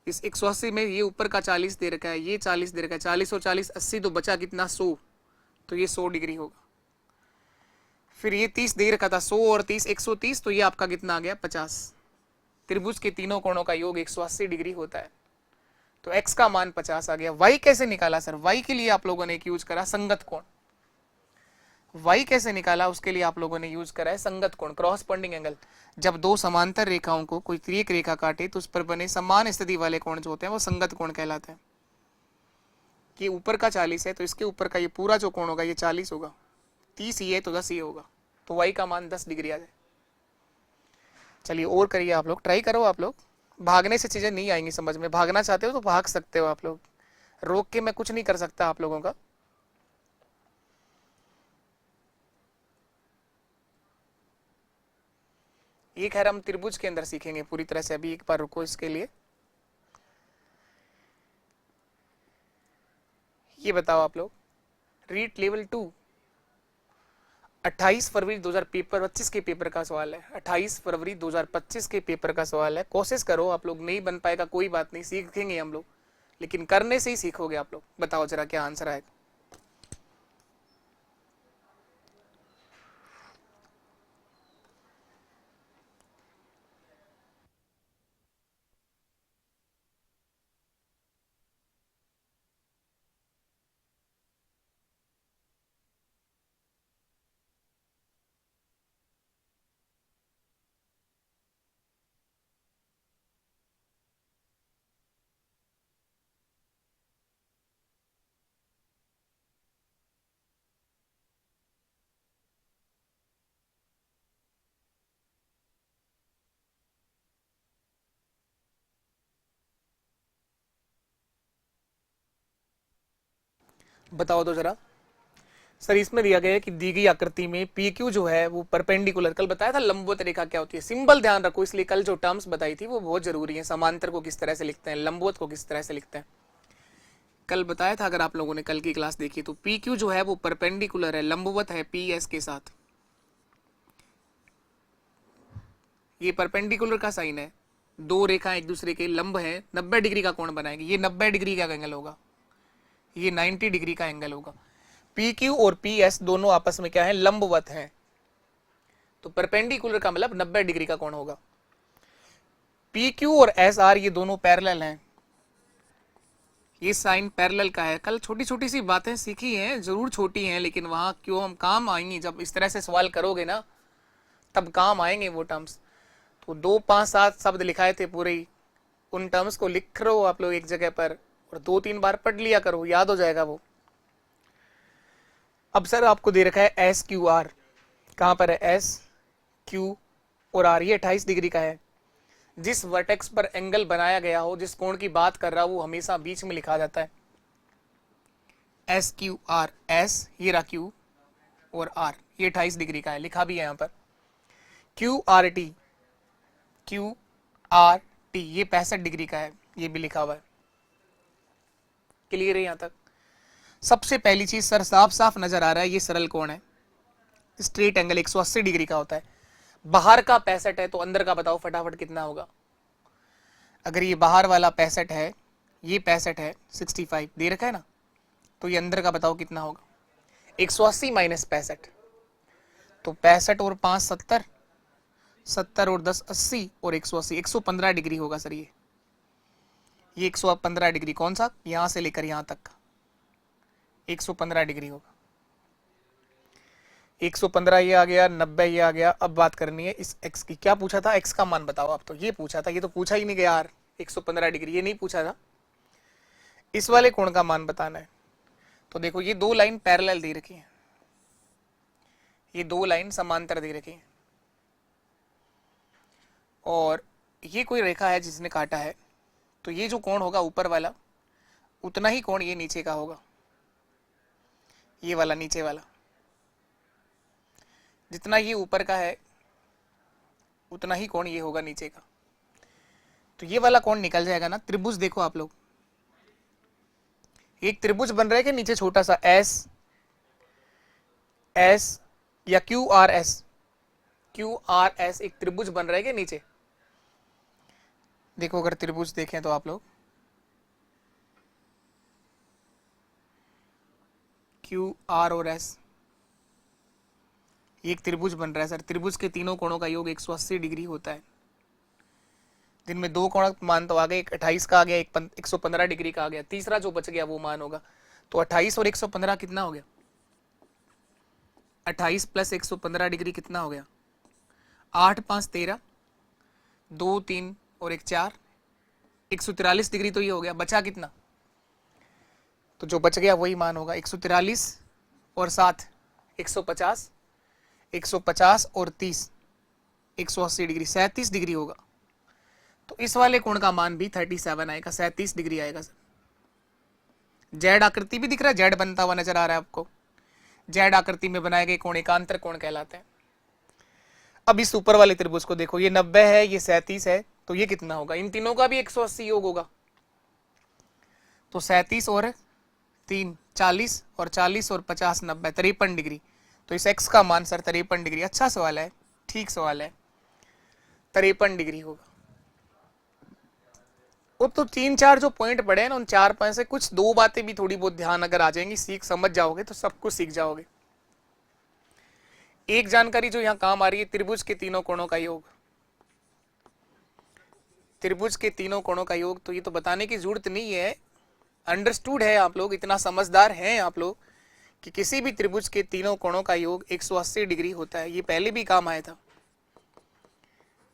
इस 180 में ये ऊपर का 40 दे रखा है, ये 40 दे रखा है, 40 और 40 80, तो बचा कितना 100, तो ये 100 डिग्री होगा। फिर ये 30 दे रखा था, 100 और 30 130, तो ये आपका कितना आ गया 50। त्रिभुज के तीनों कोणों का योग 180 डिग्री होता है, तो x का मान 50 आ गया। y कैसे निकाला सर, y के लिए आप लोगों ने एक यूज करा संगत कोण। y कैसे निकाला उसके लिए आप लोगों ने यूज करा है संगत कोण, क्रॉसपोंडिंग एंगल। जब दो समांतर रेखाओं को कोई तिर्यक रेखा काटे तो उस पर बने समान स्थिति वाले कोण जो होते हैं वो संगत कोण कहलाते हैं। कि ऊपर का 40 है तो इसके ऊपर का ये पूरा जो कोण होगा ये 40 होगा, 30 ये है तो 10 ये होगा, तो y का मान 10 डिग्री आ जाए। चलिए और करिए आप लोग, ट्राई करो आप लोग, भागने से चीजें नहीं आएंगी समझ में। भागना चाहते हो तो भाग सकते हो आप लोग, रोक के मैं कुछ नहीं कर सकता आप लोगों का। ये खैर हम त्रिभुज के अंदर सीखेंगे पूरी तरह से, अभी एक बार रुको इसके लिए। ये बताओ आप लोग, रीट लेवल 2 28 फरवरी 2025 के पेपर का सवाल है। 28 फरवरी 2025 के पेपर का सवाल है। कोशिश करो आप लोग, नहीं बन पाएगा कोई बात नहीं, सीखेंगे हम लोग, लेकिन करने से ही सीखोगे आप लोग। बताओ जरा क्या आंसर आएगा। बताओ तो जरा सर। इसमें दिया गया है कि दी गई आकृति में पी क्यू जो है वो परपेंडिकुलर, कल बताया था लंबवत रेखा क्या होती है, सिंबल ध्यान रखो, इसलिए कल जो टर्म्स बताई थी वो बहुत जरूरी है। समांतर को किस तरह से लिखते हैं, लंबवत को किस तरह से लिखते हैं, कल बताया था। अगर आप लोगों ने कल की क्लास देखी तो पी क्यू जो है वो परपेंडिकुलर है, लंबवत है पी एस के साथ। ये परपेंडिकुलर का साइन है, दो रेखा एक दूसरे के लंब है, 90 डिग्री का कोण बनाएंगे। ये 90 डिग्री का एंगल होगा, ये 90 डिग्री का एंगल होगा। पी क्यू और पी एस दोनों आपस में क्या है, लंबवत है, तो परपेंडिकुलर का मतलब 90 डिग्री का कोण होगा। पी क्यू और एस आर ये दोनों पैरेलल हैं, ये साइन पैरेलल का है। कल छोटी छोटी सी बातें सीखी हैं, जरूर छोटी हैं, लेकिन वहां क्यों हम काम आएंगी, जब इस तरह से सवाल करोगे ना तब काम आएंगे वो टर्म्स। तो 2 5 7 शब्द लिखाए थे पूरे ही, उन टर्म्स को लिख रहे हो आप लोग एक जगह पर और 2 3 बार पढ़ लिया करो, याद हो जाएगा वो। अब सर आपको दे रखा है एस क्यू आर, कहां पर है एस क्यू और आर, ये 28 डिग्री का है। जिस वर्टेक्स पर एंगल बनाया गया हो, जिस कोण की बात कर रहा हो, वो हमेशा बीच में लिखा जाता है एस क्यू आर। एस ये रहा क्यू और आर, ये 28 डिग्री का है, लिखा भी है यहाँ पर Q R T, Q R T ये 65 डिग्री का है, ये भी लिखा हुआ है। क्लियर है यहाँ तक। सबसे पहली चीज सर साफ साफ नजर आ रहा है, ये सरल कोण है, स्ट्रेट एंगल 180 डिग्री का होता है। बाहर का 65 है तो अंदर का बताओ फटाफट कितना होगा। अगर ये बाहर वाला 65 है, ये 65 है, 65 दे रखा है ना, तो ये अंदर का बताओ कितना होगा। 180 माइनस 65, तो 65 और 5 70, 70 और 10 80 और 180, 115 डिग्री होगा सर। ये 115 डिग्री कौन सा, यहां से लेकर यहां तक का 115 डिग्री होगा। 115 ये आ गया, 90 ये आ गया। अब बात करनी है इस x की। क्या पूछा था, x का मान बताओ आप। तो ये पूछा था, ये तो पूछा ही नहीं गया यार। 115 डिग्री ये नहीं पूछा था, इस वाले कोण का मान बताना है। तो देखो ये दो लाइन पैरेलल दे रखी है, ये दो लाइन समांतर दे रखी है, और ये कोई रेखा है जिसने काटा है। तो ये जो कोण होगा ऊपर वाला, उतना ही कोण ये नीचे का होगा, ये वाला नीचे वाला। जितना ये ऊपर का है उतना ही कोण ये होगा नीचे का। तो ये वाला कोण निकल जाएगा ना। त्रिभुज देखो आप लोग, एक त्रिभुज बन रहा है कि नीचे छोटा सा एस एस या क्यू आर एस, एक त्रिभुज बन रहा है कि नीचे। देखो अगर त्रिभुज देखें तो आप लोग, क्यू आर और एस, ये एक त्रिभुज बन रहा है सर। त्रिभुज के तीनों कोणों का योग 180 डिग्री होता है। जिनमें दो कोण मान तो आ गए, एक 28 का आ गया, एक 115 डिग्री का आ गया। तीसरा जो बच गया वो मान होगा। तो 28 और 115 कितना हो गया, 28 प्लस 115 डिग्री कितना हो गया, 8 5 13, 2 3 और 1 4, 143 डिग्री तो ये हो गया। बचा कितना, तो जो बच गया वही मान होगा। 143 और 7 150, 150 और 30 180 डिग्री, 37 डिग्री होगा। तो इस वाले कोण का मान भी 37 आएगा, 37 डिग्री आएगा सर। जेड आकृति भी दिख रहा है, जेड बनता हुआ नजर आ रहा है आपको। जेड आकृति में बनाए गए कोण एकांतर कोण कहलाते हैं। अब इस ऊपर वाले त्रिभुज को देखो, ये 90 है, ये 37 है, तो ये कितना होगा, इन तीनों का भी 180 योग होगा। तो 37 और 3 40 और 40 और 50 90, 53 डिग्री। तो इस x का मान सर 53 डिग्री। अच्छा सवाल है, ठीक सवाल है, 53 डिग्री होगा। वो तो 3-4 जो पॉइंट पड़े हैं ना, उन 4 पॉइंट से कुछ दो बातें भी थोड़ी बहुत ध्यान अगर आ जाएंगी, सीख समझ जाओगे तो सब कुछ सीख जाओगे। एक जानकारी जो यहां काम आ रही है, त्रिभुज के तीनों कोणों का योग, त्रिभुज के तीनों कोणों का योग। तो ये तो बताने की जरूरत नहीं है, अंडरस्टूड है, आप लोग इतना समझदार हैं आप लोग कि किसी भी त्रिभुज के तीनों कोणों का योग 180 डिग्री होता है। ये पहले भी काम आया था,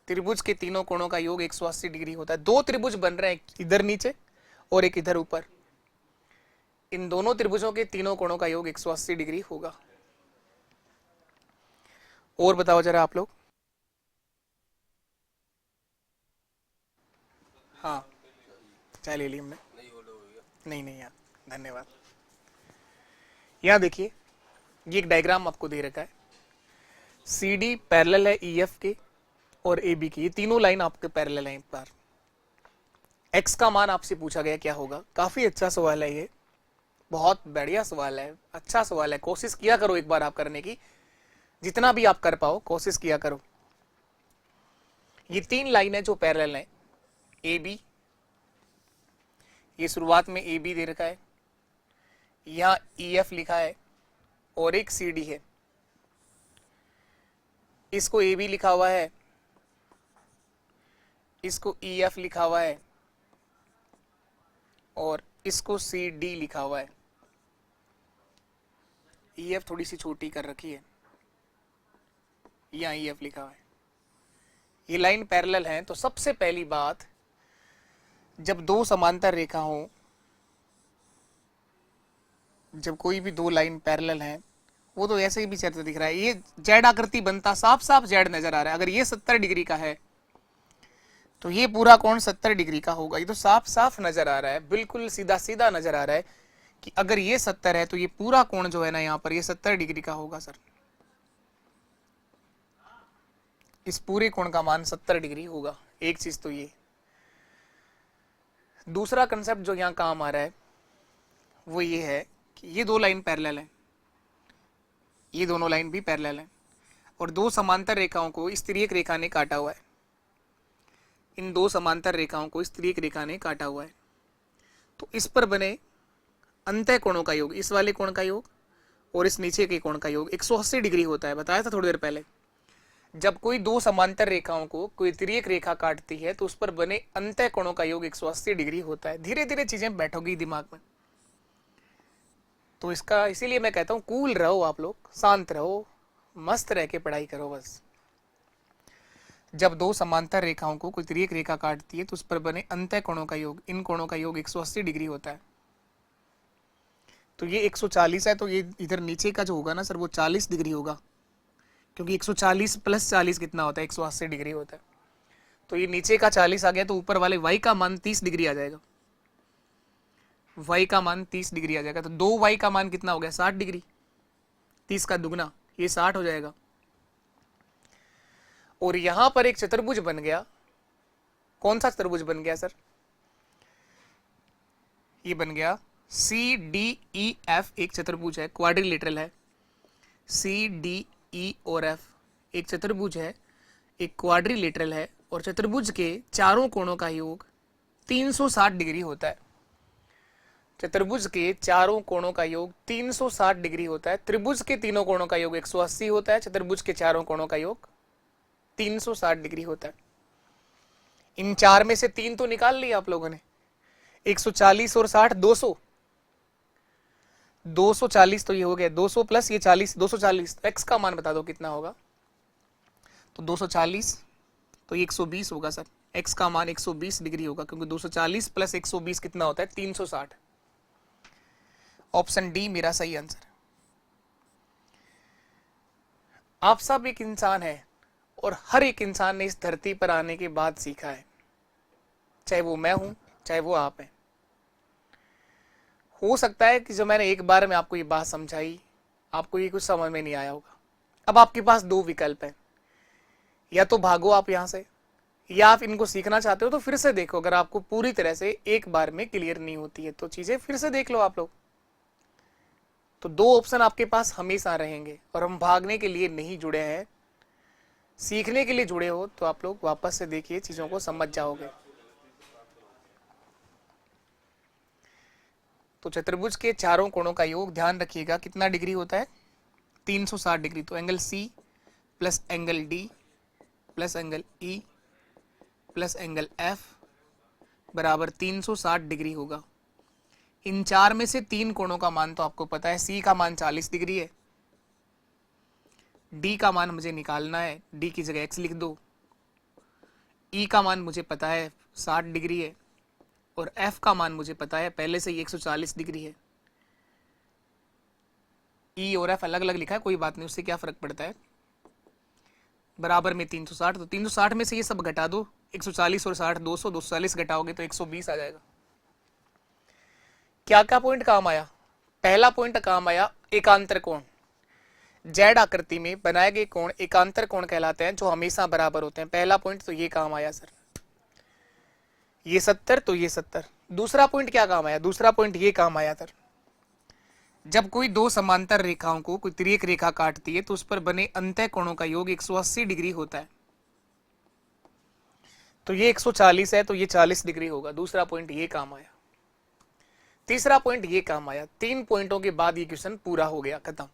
त्रिभुज के तीनों कोणों का योग 180 डिग्री होता है। दो त्रिभुज बन रहे हैं, इधर नीचे और एक इधर ऊपर। इन दोनों त्रिभुजों के तीनों कोणों का योग 180 डिग्री होगा। और बताओ जरा आप लोग। हाँ चाय ले ली हमने, नहीं यार, धन्यवाद। यहां देखिए, ये एक डायग्राम आपको दे रखा है। सी डी पैरेलल है ई एफ के और ए बी की, ये तीनों लाइन आपके पैरेलल हैं। एक बार एक्स का मान आपसे पूछा गया क्या होगा। काफी अच्छा सवाल है ये, बहुत बढ़िया सवाल है, अच्छा सवाल है। कोशिश किया करो एक बार आप करने की, जितना भी आप कर पाओ कोशिश किया करो। ये तीन लाइन है जो पैरेलल है, ए बी, ये शुरुआत में ए बी दे रखा है, यहां ई एफ लिखा है, और एक सी डी है। इसको ए बी लिखा हुआ है, इसको ई एफ लिखा हुआ है, और इसको सी डी लिखा हुआ है। ई एफ थोड़ी सी छोटी कर रखी है, यहाँ ई एफ लिखा हुआ है। ये लाइन पैरेलल है। तो सबसे पहली बात, जब दो समांतर रेखा हो, जब कोई भी दो लाइन पैरेलल हैं, वो तो ऐसे ही भी चित्र दिख रहा है। ये जेड आकृति बनता, साफ साफ जेड नजर आ रहा है। अगर ये 70 डिग्री का है तो ये पूरा कोण 70 डिग्री का होगा। ये तो साफ साफ नजर आ रहा है, बिल्कुल सीधा सीधा नजर आ रहा है कि अगर ये 70 है तो ये पूरा कोण जो है ना यहाँ पर, ये 70 डिग्री का होगा सर। इस पूरे कोण का मान 70 डिग्री होगा। एक चीज तो ये। दूसरा कंसेप्ट जो यहाँ काम आ रहा है वो ये है कि ये दो लाइन पैरेलल है, ये दोनों लाइन भी पैरेलल है। और दो समांतर रेखाओं को इस तिर्यक रेखा ने काटा हुआ है। इन दो समांतर रेखाओं को इस तिर्यक रेखा ने काटा हुआ है। तो इस पर बने अंतः कोणों का योग, इस वाले कोण का योग और इस नीचे के कोण का योग 180 डिग्री होता है। बताया था थोड़ी देर पहले। जब कोई दो समांतर रेखाओं को कोई तिर्यक रेखा काटती है तो उस पर बने अंतः कोणों का योग 180 डिग्री होता है। धीरे धीरे चीजें बैठोगी दिमाग में। तो इसका इसीलिए मैं कहता हूं कूल रहो, आप लोग शांत रहो, मस्त रह के पढ़ाई करो बस। जब दो समांतर रेखाओं को कोई तिर्यक रेखा काटती है तो उस पर बने अंतः कोणों का योग, इन कोणों का योग 180 डिग्री होता है। तो ये 140 है, तो ये इधर नीचे का जो होगा ना सर वो 40 डिग्री होगा, क्योंकि 140 प्लस 40 कितना होता है, 180 डिग्री होता है। तो ये नीचे का 40 आ गया, तो ऊपर वाले y का मान 30 डिग्री आ जाएगा। y का मान 30 डिग्री आ जाएगा। तो 2y का मान कितना हो गया, 60 डिग्री। 30 का दुगना, ये 60 हो जाएगा। और यहां पर एक चतुर्भुज बन गया। कौन सा चतुर्भुज बन गया सर? ये बन गया CDEF, एक चतुर्भुज है, क्वाड्रिलेटरल है। CDE और F एक चतुर्भुज है, एक क्वाड्रिलेटरल है, और चतुर्भुज के चारों कोणों का योग 360 डिग्री होता है। चतुर्भुज के चारों कोणों का योग 360 डिग्री होता है। त्रिभुज के तीनों कोणों का योग 180 होता है, चतुर्भुज के चारों कोणों का योग 360 डिग्री होता है। इन चार में से तीन तो निकाल लिया आप लोगों ने, 140 और 60 200, 240 तो ये हो गया, 200 प्लस ये 40, 240। एक्स का मान बता दो कितना होगा। तो 240 तो 120 होगा सर। एक्स का मान 120 डिग्री होगा, क्योंकि 240 प्लस 120 कितना होता है, 360। ऑप्शन डी मेरा सही आंसर। आप सब एक इंसान है, और हर एक इंसान ने इस धरती पर आने के बाद सीखा है, चाहे वो मैं हूं चाहे वो आप हैं। हो सकता है कि जो मैंने एक बार में आपको ये बात समझाई, आपको ये कुछ समझ में नहीं आया होगा। अब आपके पास दो विकल्प हैं, या तो भागो आप यहां से, या आप इनको सीखना चाहते हो तो फिर से देखो। अगर आपको पूरी तरह से एक बार में क्लियर नहीं होती है तो चीजें फिर से देख लो आप लोग। तो दो ऑप्शन आपके पास हमेशा रहेंगे, और हम भागने के लिए नहीं जुड़े हैं, सीखने के लिए जुड़े हो। तो आप लोग वापस से देखिए, चीजों को समझ जाओगे। तो चतुर्भुज के चारों कोणों का योग ध्यान रखिएगा कितना डिग्री होता है, 360 डिग्री। तो angle C plus angle D plus angle E plus angle F बराबर 360 डिग्री होगा। इन चार में से तीन कोणों का मान तो आपको पता है। C का मान 40 डिग्री है, D का मान मुझे निकालना है, D की जगह X लिख दो। E का मान मुझे पता है 60 डिग्री है, और F का मान मुझे पता है पहले से ही 140 डिग्री है। E और F अलग अलग लिखा है, कोई बात नहीं, उससे क्या फर्क पड़ता है। बराबर में 360, तो 360 में से ये सब घटा दो, 140 और 60 200, 240 घटाओगे तो 120 आ जाएगा। क्या क्या पॉइंट काम आया? पहला पॉइंट काम आया एकांतर कोण। जेड आकृति में बनाए गए कोण एकांतर कोण कहलाते हैं, जो हमेशा बराबर होते हैं। पहला पॉइंट तो ये काम आया सर, ये 70 तो ये 70। दूसरा पॉइंट क्या काम आया? दूसरा पॉइंट ये काम आया सर, जब कोई दो समांतर रेखाओं को कोई तिर्यक रेखा काटती है तो उस पर बने अंतः कोणों का योग 180 डिग्री होता है। तो ये 140 है तो ये 40 डिग्री होगा। दूसरा पॉइंट ये काम आया। तीसरा पॉइंट ये काम आया। 3 पॉइंटों के बाद ये क्वेश्चन पूरा हो गया, खत्म।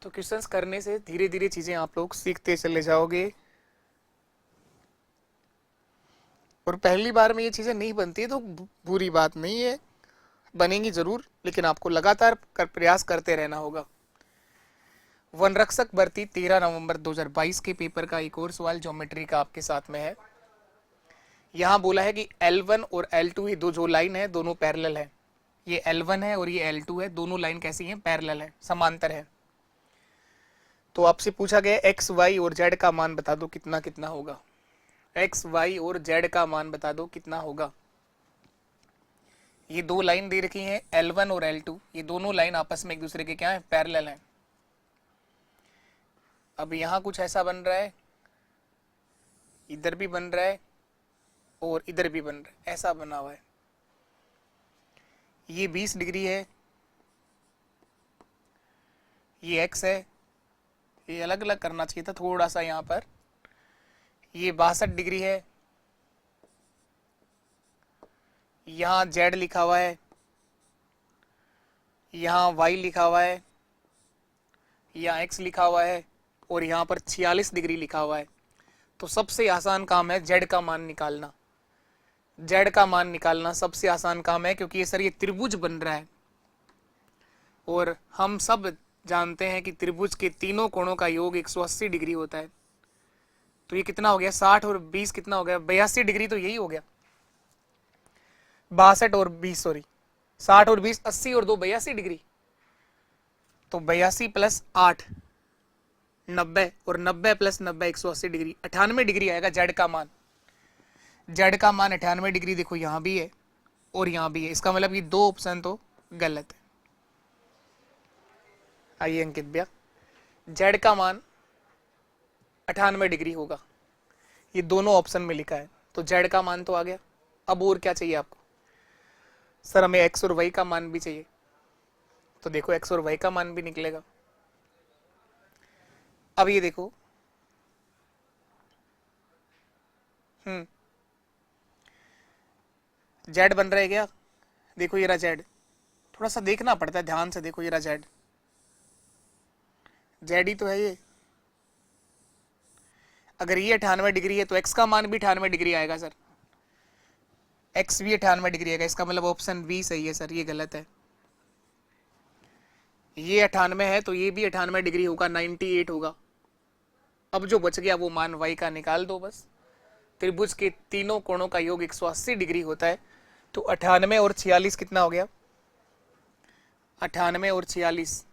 तो क्वेश्चंस करने से धीरे धीरे चीजें आप लोग सीखते चले जाओगे, और पहली बार में ये चीजें नहीं बनती तो बुरी बात नहीं है, बनेंगी जरूर, लेकिन आपको लगातार प्रयास करते रहना होगा। वन रक्षक भर्ती 13 नवंबर 2022 के पेपर का एक और सवाल ज्योमेट्री का आपके साथ में है। यहां बोला है कि L1 और L2 ये दो जो लाइन है दोनों पैरेलल है। ये L1 है और ये L2 है, दोनों लाइन कैसी हैं? पैरेलल है, समांतर है। तो आपसे पूछा गया x, y और z का मान बता दो कितना कितना होगा। x, y और z का मान बता दो कितना होगा। ये दो लाइन दे रखी हैं L1 और L2, ये दोनों लाइन आपस में एक दूसरे के क्या है? पैरेलल हैं। अब यहां कुछ ऐसा बन रहा है, इधर भी बन रहा है और इधर भी बन रहा है, ऐसा बना हुआ है। ये 20 डिग्री है, ये x है, ये अलग अलग करना चाहिए था थोड़ा सा यहाँ पर। ये 62 डिग्री है, यहाँ z लिखा हुआ है, यहाँ y लिखा हुआ है, यहाँ x लिखा हुआ है और यहाँ पर 46 डिग्री लिखा हुआ है। तो सबसे आसान काम है z का मान निकालना। z का मान निकालना सबसे आसान काम है, क्योंकि ये सर ये त्रिभुज बन रहा है और हम सब जानते हैं कि त्रिभुज के तीनों कोणों का योग 180 डिग्री होता है। तो ये कितना हो गया, 60 और 20 कितना हो गया, 82 डिग्री। तो यही हो गया 62 और 20, सॉरी 60 और 20 80 और 2 82 डिग्री। तो 82 प्लस 8 90 और 90 प्लस 90 180 डिग्री, 98 डिग्री आएगा जेड का मान। जेड का मान 98 डिग्री देखो यहाँ भी है और यहाँ भी है, इसका मतलब ये दो ऑप्शन तो गलत है। आइए अंकित भैया, जेड का मान 98 डिग्री होगा, ये दोनों ऑप्शन में लिखा है, तो जेड का मान तो आ गया। अब और क्या चाहिए आपको? सर हमें एक्स और वाई का मान भी चाहिए। तो देखो एक्स और वाई का मान भी निकलेगा। अब ये देखो जेड बन रहा है क्या? देखो ये रहा जेड, थोड़ा सा देखना पड़ता है ध्यान से, देखो ये रहा जेड, जेड ही तो है ये। अगर ये 98 डिग्री है तो एक्स का मान भी 98 डिग्री आएगा सर, एक्स भी 98 डिग्री आएगा, इसका मतलब ऑप्शन बी सही है सर, ये गलत है। ये 98 है तो ये भी 98 डिग्री होगा, 98 होगा। अब जो बच गया वो मान y का निकाल दो बस। त्रिभुज के तीनों कोणों का योग 180 डिग्री होता है, तो 98 और 46 कितना हो गया, 98 और 46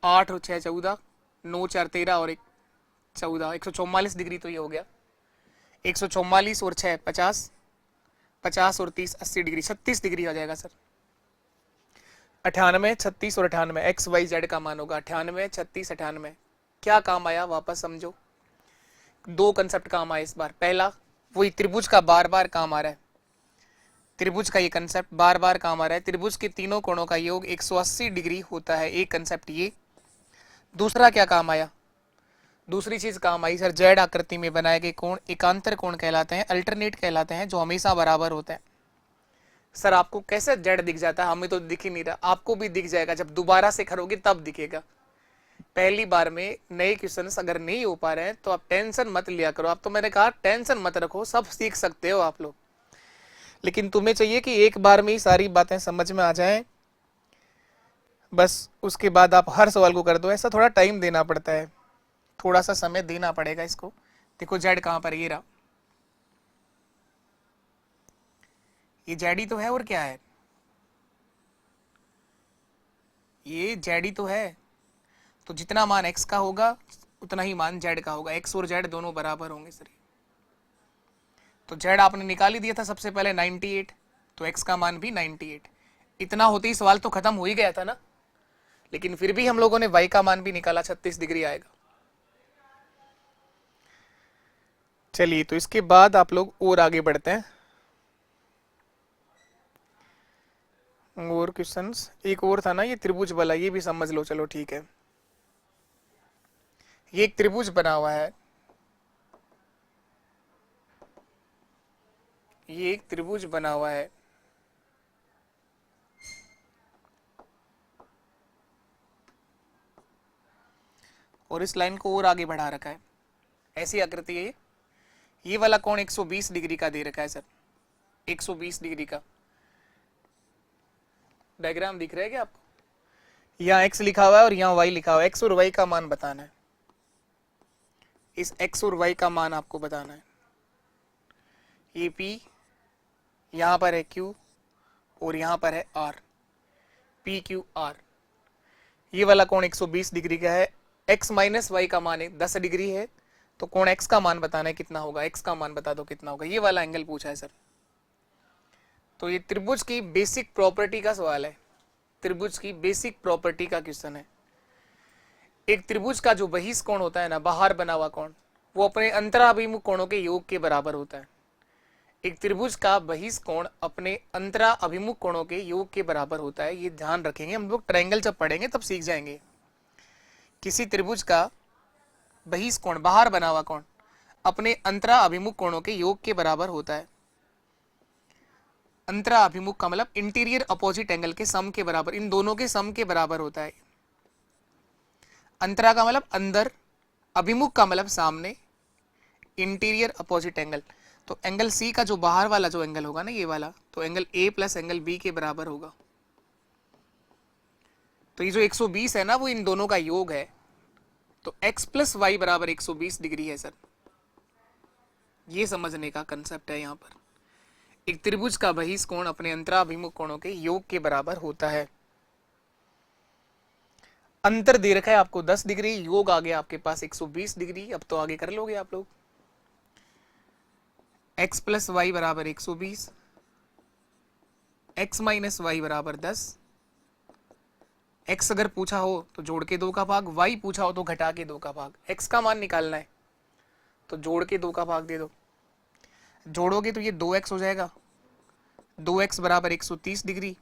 8 और 6 14, 9 4 13 और 1 14, 144 डिग्री। तो ये हो गया 144 और 6 50, 50 और 30 80 डिग्री, 36 डिग्री आ जाएगा सर। 98 36 और 98 एक्स वाई जेड का मान होगा। 98 36 98 क्या काम आया, वापस समझो। दो कंसेप्ट काम आया इस बार। पहला वही त्रिभुज का बार बार काम आ रहा है, त्रिभुज का ये कंसेप्ट बार बार काम आ रहा है। त्रिभुज के तीनों कोणों का योग 180 डिग्री होता है, एक कंसेप्ट ये। दूसरा क्या काम आया, दूसरी चीज काम आई सर, जेड आकृति में बनाए गए कोण एकांतर कोण कहलाते हैं, अल्टरनेट कहलाते हैं, जो हमेशा बराबर होते हैं। सर आपको कैसे जेड दिख जाता है? हमें तो दिख ही नहीं रहा, आपको भी दिख जाएगा, जब दोबारा से करोगे तब दिखेगा। पहली बार में नए क्वेश्चंस अगर नहीं हो पा रहे हैं तो आप टेंशन मत लिया करो। आप तो मैंने कहा टेंशन मत रखो, सब सीख सकते हो आप लोग, लेकिन तुम्हें चाहिए कि एक बार में ही सारी बातें समझ में आ जाएं, बस उसके बाद आप हर सवाल को कर दो। ऐसा थोड़ा टाइम देना पड़ता है, थोड़ा सा समय देना पड़ेगा इसको। देखो जेड कहां पर, ये रहा, ये जेड ही तो है और क्या है, ये जेड ही तो है। तो जितना मान x का होगा उतना ही मान z का होगा, x और z दोनों बराबर होंगे सर। तो z आपने निकाल ही दिया था सबसे पहले 98, तो x का मान भी 98। इतना होते ही सवाल तो खत्म हो ही गया था ना, लेकिन फिर भी हम लोगों ने y का मान भी निकाला, 36 डिग्री आएगा। चलिए तो इसके बाद आप लोग और आगे बढ़ते हैं, और क्वेश्चंस। एक और था ना ये त्रिभुज वाला, ये भी समझ लो, चलो ठीक है। ये एक त्रिभुज बना हुआ है, ये एक त्रिभुज बना हुआ है, और इस लाइन को और आगे बढ़ा रखा है, ऐसी आकृति है ये वाला कोण 120 डिग्री का दे रखा है सर, 120 डिग्री का। डायग्राम दिख रहा है क्या आपको? यहाँ x लिखा हुआ है और यहाँ y लिखा हुआ है, x और y का मान बताना है, इस x और y का मान आपको बताना है। ये P, यहाँ पर है Q और यहाँ पर है R, PQR। ये वाला कोण 120 डिग्री का है, x माइनस वाई का मान 10 डिग्री है, तो कोण x का मान बताना है कितना होगा, x का मान बता दो कितना होगा। ये वाला एंगल पूछा है सर। तो ये त्रिभुज की बेसिक प्रॉपर्टी का सवाल है, त्रिभुज की बेसिक प्रॉपर्टी का क्वेश्चन है। एक त्रिभुज का जो बहिष कोण होता है ना, बाहर बना हुआ कोण, वो अपने अंतराभिमुख कोणों के योग के बराबर होता है। एक त्रिभुज का बहिष्कोण अपने अंतरा अभिमुख कोणों के योग के बराबर होता है। ये ध्यान रखेंगे, हम लोग ट्रायंगल जब पढ़ेंगे तब सीख जाएंगे। किसी त्रिभुज का बहिष्कोण, बाहर बना हुआ कोण, अपने अंतरा अभिमुख कोणों के योग के बराबर होता है। अंतरा अभिमुख का मतलब इंटीरियर अपोजिट एंगल के सम के बराबर, इन दोनों के सम के बराबर होता है। अंतरा का मतलब अंदर, अभिमुख का मतलब सामने, इंटीरियर अपोजिट एंगल। तो एंगल सी का जो बाहर वाला जो एंगल होगा ना, ये वाला, तो angle A plus angle B के बराबर होगा। तो ये जो 120 है ना, वो इन दोनों का योग है। तो x प्लस वाई बराबर 120 डिग्री है सर। ये समझने का कंसेप्ट है यहाँ पर। एक त्रिभुज का बहिष्कोण अपने अंतराभिमुख कोणों के योग के बराबर होता है। अंतर दे रखा है आपको 10 डिग्री, योग आ गया आपके पास 120 डिग्री। अब तो आगे कर लोगे आप लोग। x प्लस वाई बराबर 120, x माइनस वाई बराबर 10। x अगर पूछा हो तो जोड़ के 2 का भाग, y पूछा हो तो घटा के 2 का भाग। x का मान निकालना है तो जोड़ के 2 का भाग दे दो। जोड़ोगे तो ये 2x हो जाएगा। 2x बराबर 130 डिग्री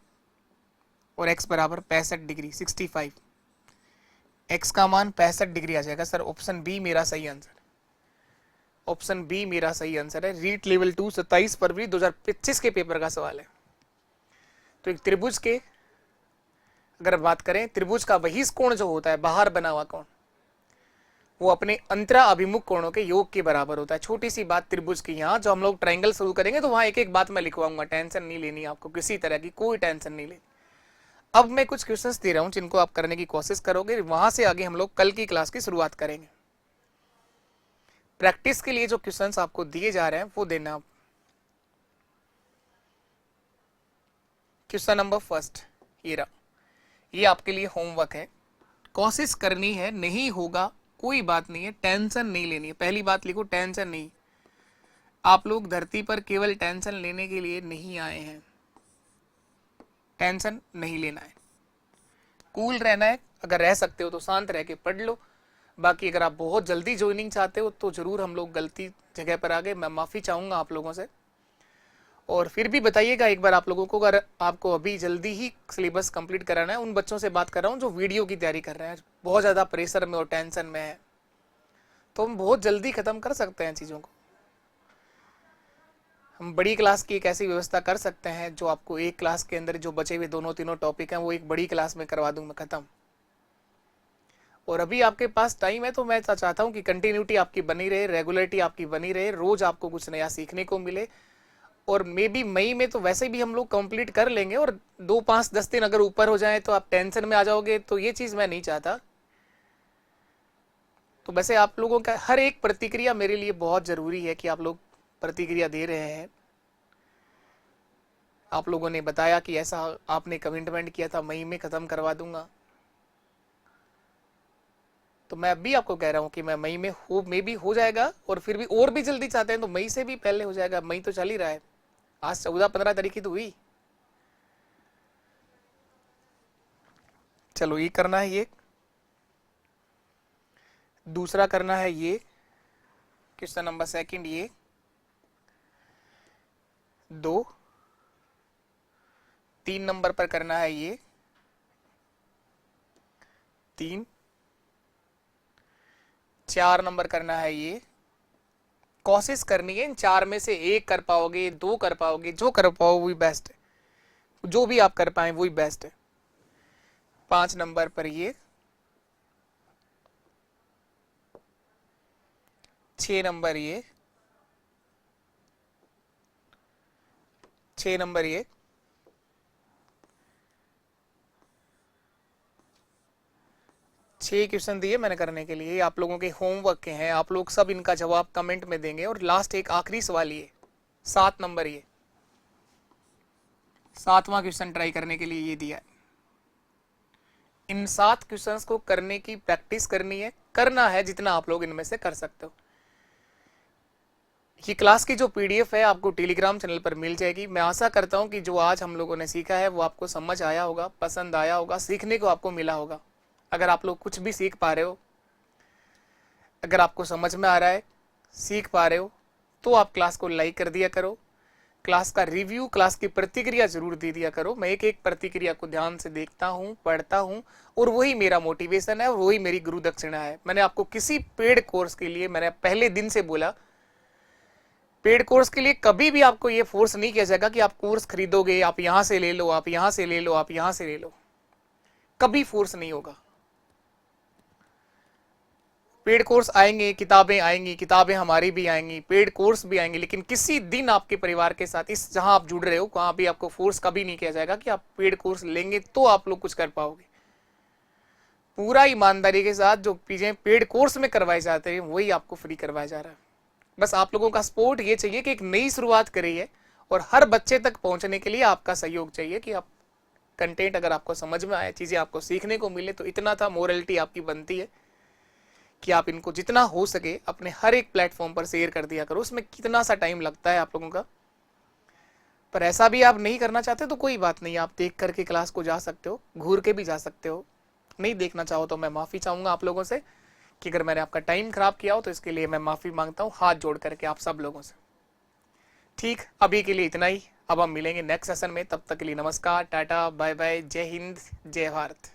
और x बराबर 65 डिग्री, 65। x का मान 65 डिग्री आ जाएगा सर। ऑप्शन बी मेरा सही आंसर, ऑप्शन बी मेरा सही आंसर है। रीट लेवल 2 27 फरवरी 2025 के पेपर का सवाल है। तो एक त्रिभुज के अगर बात करें, त्रिभुज का बहिष्कोण जो होता है, बाहर बना हुआ कोण, वो अपने अंतरा अभिमुख कोणों के योग के बराबर होता है। छोटी सी बात त्रिभुज की, यहाँ जो हम लोग ट्रायंगल शुरू करेंगे तो वहां एक एक बात मैं लिखवाऊंगा, टेंशन नहीं लेनी आपको, किसी तरह की कोई टेंशन नहीं लेनी। अब मैं कुछ क्वेश्चंस दे रहा हूं जिनको आप करने की कोशिश करोगे, वहां से आगे हम लोग कल की क्लास की शुरुआत करेंगे। प्रैक्टिस के लिए जो क्वेश्चंस आपको दिए जा रहे हैं वो देना। क्वेश्चन नंबर फर्स्ट ये रहा, ये आपके लिए होमवर्क है, कोशिश करनी है। नहीं होगा कोई बात नहीं है, टेंशन नहीं लेनी है। पहली बात लिखो, टेंशन नहीं। आप लोग धरती पर केवल टेंशन लेने के लिए नहीं आए हैं, टेंशन नहीं लेना है, कूल रहना है। अगर रह सकते हो तो शांत रह के पढ़ लो। बाकी अगर आप बहुत जल्दी ज्वाइनिंग चाहते हो तो जरूर हम लोग गलती जगह पर आ गए, मैं माफ़ी चाहूँगा आप लोगों से। और फिर भी बताइएगा एक बार आप लोगों को, अगर आपको अभी जल्दी ही सिलेबस कंप्लीट कराना है। उन बच्चों से बात कर रहा हूँ जो वीडियो की तैयारी कर रहे हैं, बहुत ज़्यादा प्रेशर में और टेंशन में है, तो हम बहुत जल्दी ख़त्म कर सकते हैं चीज़ों को। हम बड़ी क्लास की एक ऐसी व्यवस्था कर सकते हैं जो आपको एक क्लास के अंदर जो बचे हुए दोनों तीनों टॉपिक हैं वो एक बड़ी क्लास में करवा दूँ मैं ख़त्म। और अभी आपके पास टाइम है तो मैं चाहता हूँ कि कंटिन्यूटी आपकी बनी रहे, रेगुलरिटी आपकी बनी रहे, रोज़ आपको कुछ नया सीखने को मिले। और मे बी मई में तो वैसे भी हम लोग कंप्लीट कर लेंगे, और 2 5 10 दिन अगर ऊपर हो जाए तो आप टेंशन में आ जाओगे, तो ये चीज़ मैं नहीं चाहता। तो वैसे आप लोगों का हर एक प्रतिक्रिया मेरे लिए बहुत ज़रूरी है कि आप लोग प्रतिक्रिया दे रहे हैं। आप लोगों ने बताया कि ऐसा आपने कमिटमेंट किया था, मई में ख़त्म करवा दूंगा, तो मैं अभी आपको कह रहा हूँ कि मैं मई में हो, मे भी हो जाएगा। और फिर भी और भी जल्दी चाहते हैं तो मई से भी पहले हो जाएगा। मई तो चल ही रहा है, आज 14-15 तारीख की तो हुई। चलो ये करना है, ये दूसरा करना है, ये क्वेश्चन नंबर सेकंड, ये 2, 3 नंबर पर करना है ये 3, 4 नंबर करना है ये। कोशिश करनी है इन 4 में से 1 कर पाओगे, 2 कर पाओगे, जो कर पाओ वही बेस्ट है, जो भी आप कर पाए वही बेस्ट है। 5 नंबर पर ये, 6 नंबर ये, 6 नंबर ये, 6 क्वेश्चन दिए मैंने करने के लिए, आप लोगों के होमवर्क के हैं। आप लोग सब इनका जवाब कमेंट में देंगे। और लास्ट एक आखिरी सवाल ये 7 नंबर, ये 7वां क्वेश्चन ट्राई करने के लिए ये दिया है। इन 7 क्वेश्चंस को करने की प्रैक्टिस करनी है, करना है जितना आप लोग इनमें से कर सकते हो। ये क्लास की जो पीडीएफ है आपको टेलीग्राम चैनल पर मिल जाएगी। मैं आशा करता हूं कि जो आज हम लोगों ने सीखा है वो आपको समझ आया होगा, पसंद आया होगा, सीखने को आपको मिला होगा। अगर आप लोग कुछ भी सीख पा रहे हो, अगर आपको समझ में आ रहा है, सीख पा रहे हो, तो आप क्लास को लाइक कर दिया करो। क्लास का रिव्यू, क्लास की प्रतिक्रिया जरूर दे दिया करो। मैं एक एक प्रतिक्रिया को ध्यान से देखता हूँ, पढ़ता हूँ, और वही मेरा मोटिवेशन है और वही मेरी गुरु दक्षिणा है। मैंने आपको किसी पेड कोर्स के लिए, मैंने पहले दिन से बोला, पेड कोर्स के लिए कभी भी आपको ये फोर्स नहीं किया जाएगा कि आप कोर्स खरीदोगे, आप यहां से ले लो, आप यहां से ले लो, आप यहां से ले लो। कभी फोर्स नहीं होगा। पेड कोर्स आएंगे, किताबें आएंगी, किताबें हमारी भी आएंगी, पेड कोर्स भी आएंगे, लेकिन किसी दिन आपके परिवार के साथ, इस जहां आप जुड़ रहे हो वहां भी आपको फोर्स कभी नहीं किया जाएगा कि आप पेड कोर्स लेंगे तो आप लोग कुछ कर पाओगे। पूरा ईमानदारी के साथ जो चीजें पेड कोर्स में करवाए जाते हैं वही आपको फ्री करवाया जा रहा है। बस आप लोगों का सपोर्ट ये चाहिए कि एक नई शुरुआत करी है, और हर बच्चे तक पहुंचने के लिए आपका सहयोग चाहिए कि आप कंटेंट अगर आपको समझ में आए, चीजें आपको सीखने को मिले, तो इतना था मोरलिटी आपकी बनती है कि आप इनको जितना हो सके अपने हर एक प्लेटफॉर्म पर शेयर कर दिया करो। उसमें कितना सा टाइम लगता है आप लोगों का, पर ऐसा भी आप नहीं करना चाहते तो कोई बात नहीं, आप देख करके क्लास को जा सकते हो, घूर के भी जा सकते हो। नहीं देखना चाहो तो मैं माफ़ी चाहूँगा आप लोगों से कि अगर मैंने आपका टाइम खराब किया हो, तो इसके लिए मैं माफ़ी मांगता हूँ हाथ जोड़ करके आप सब लोगों से। ठीक, अभी के लिए इतना ही। अब हम मिलेंगे नेक्स्ट सेशन में, तब तक के लिए नमस्कार, टाटा, बाय बाय, जय हिंद, जय भारत।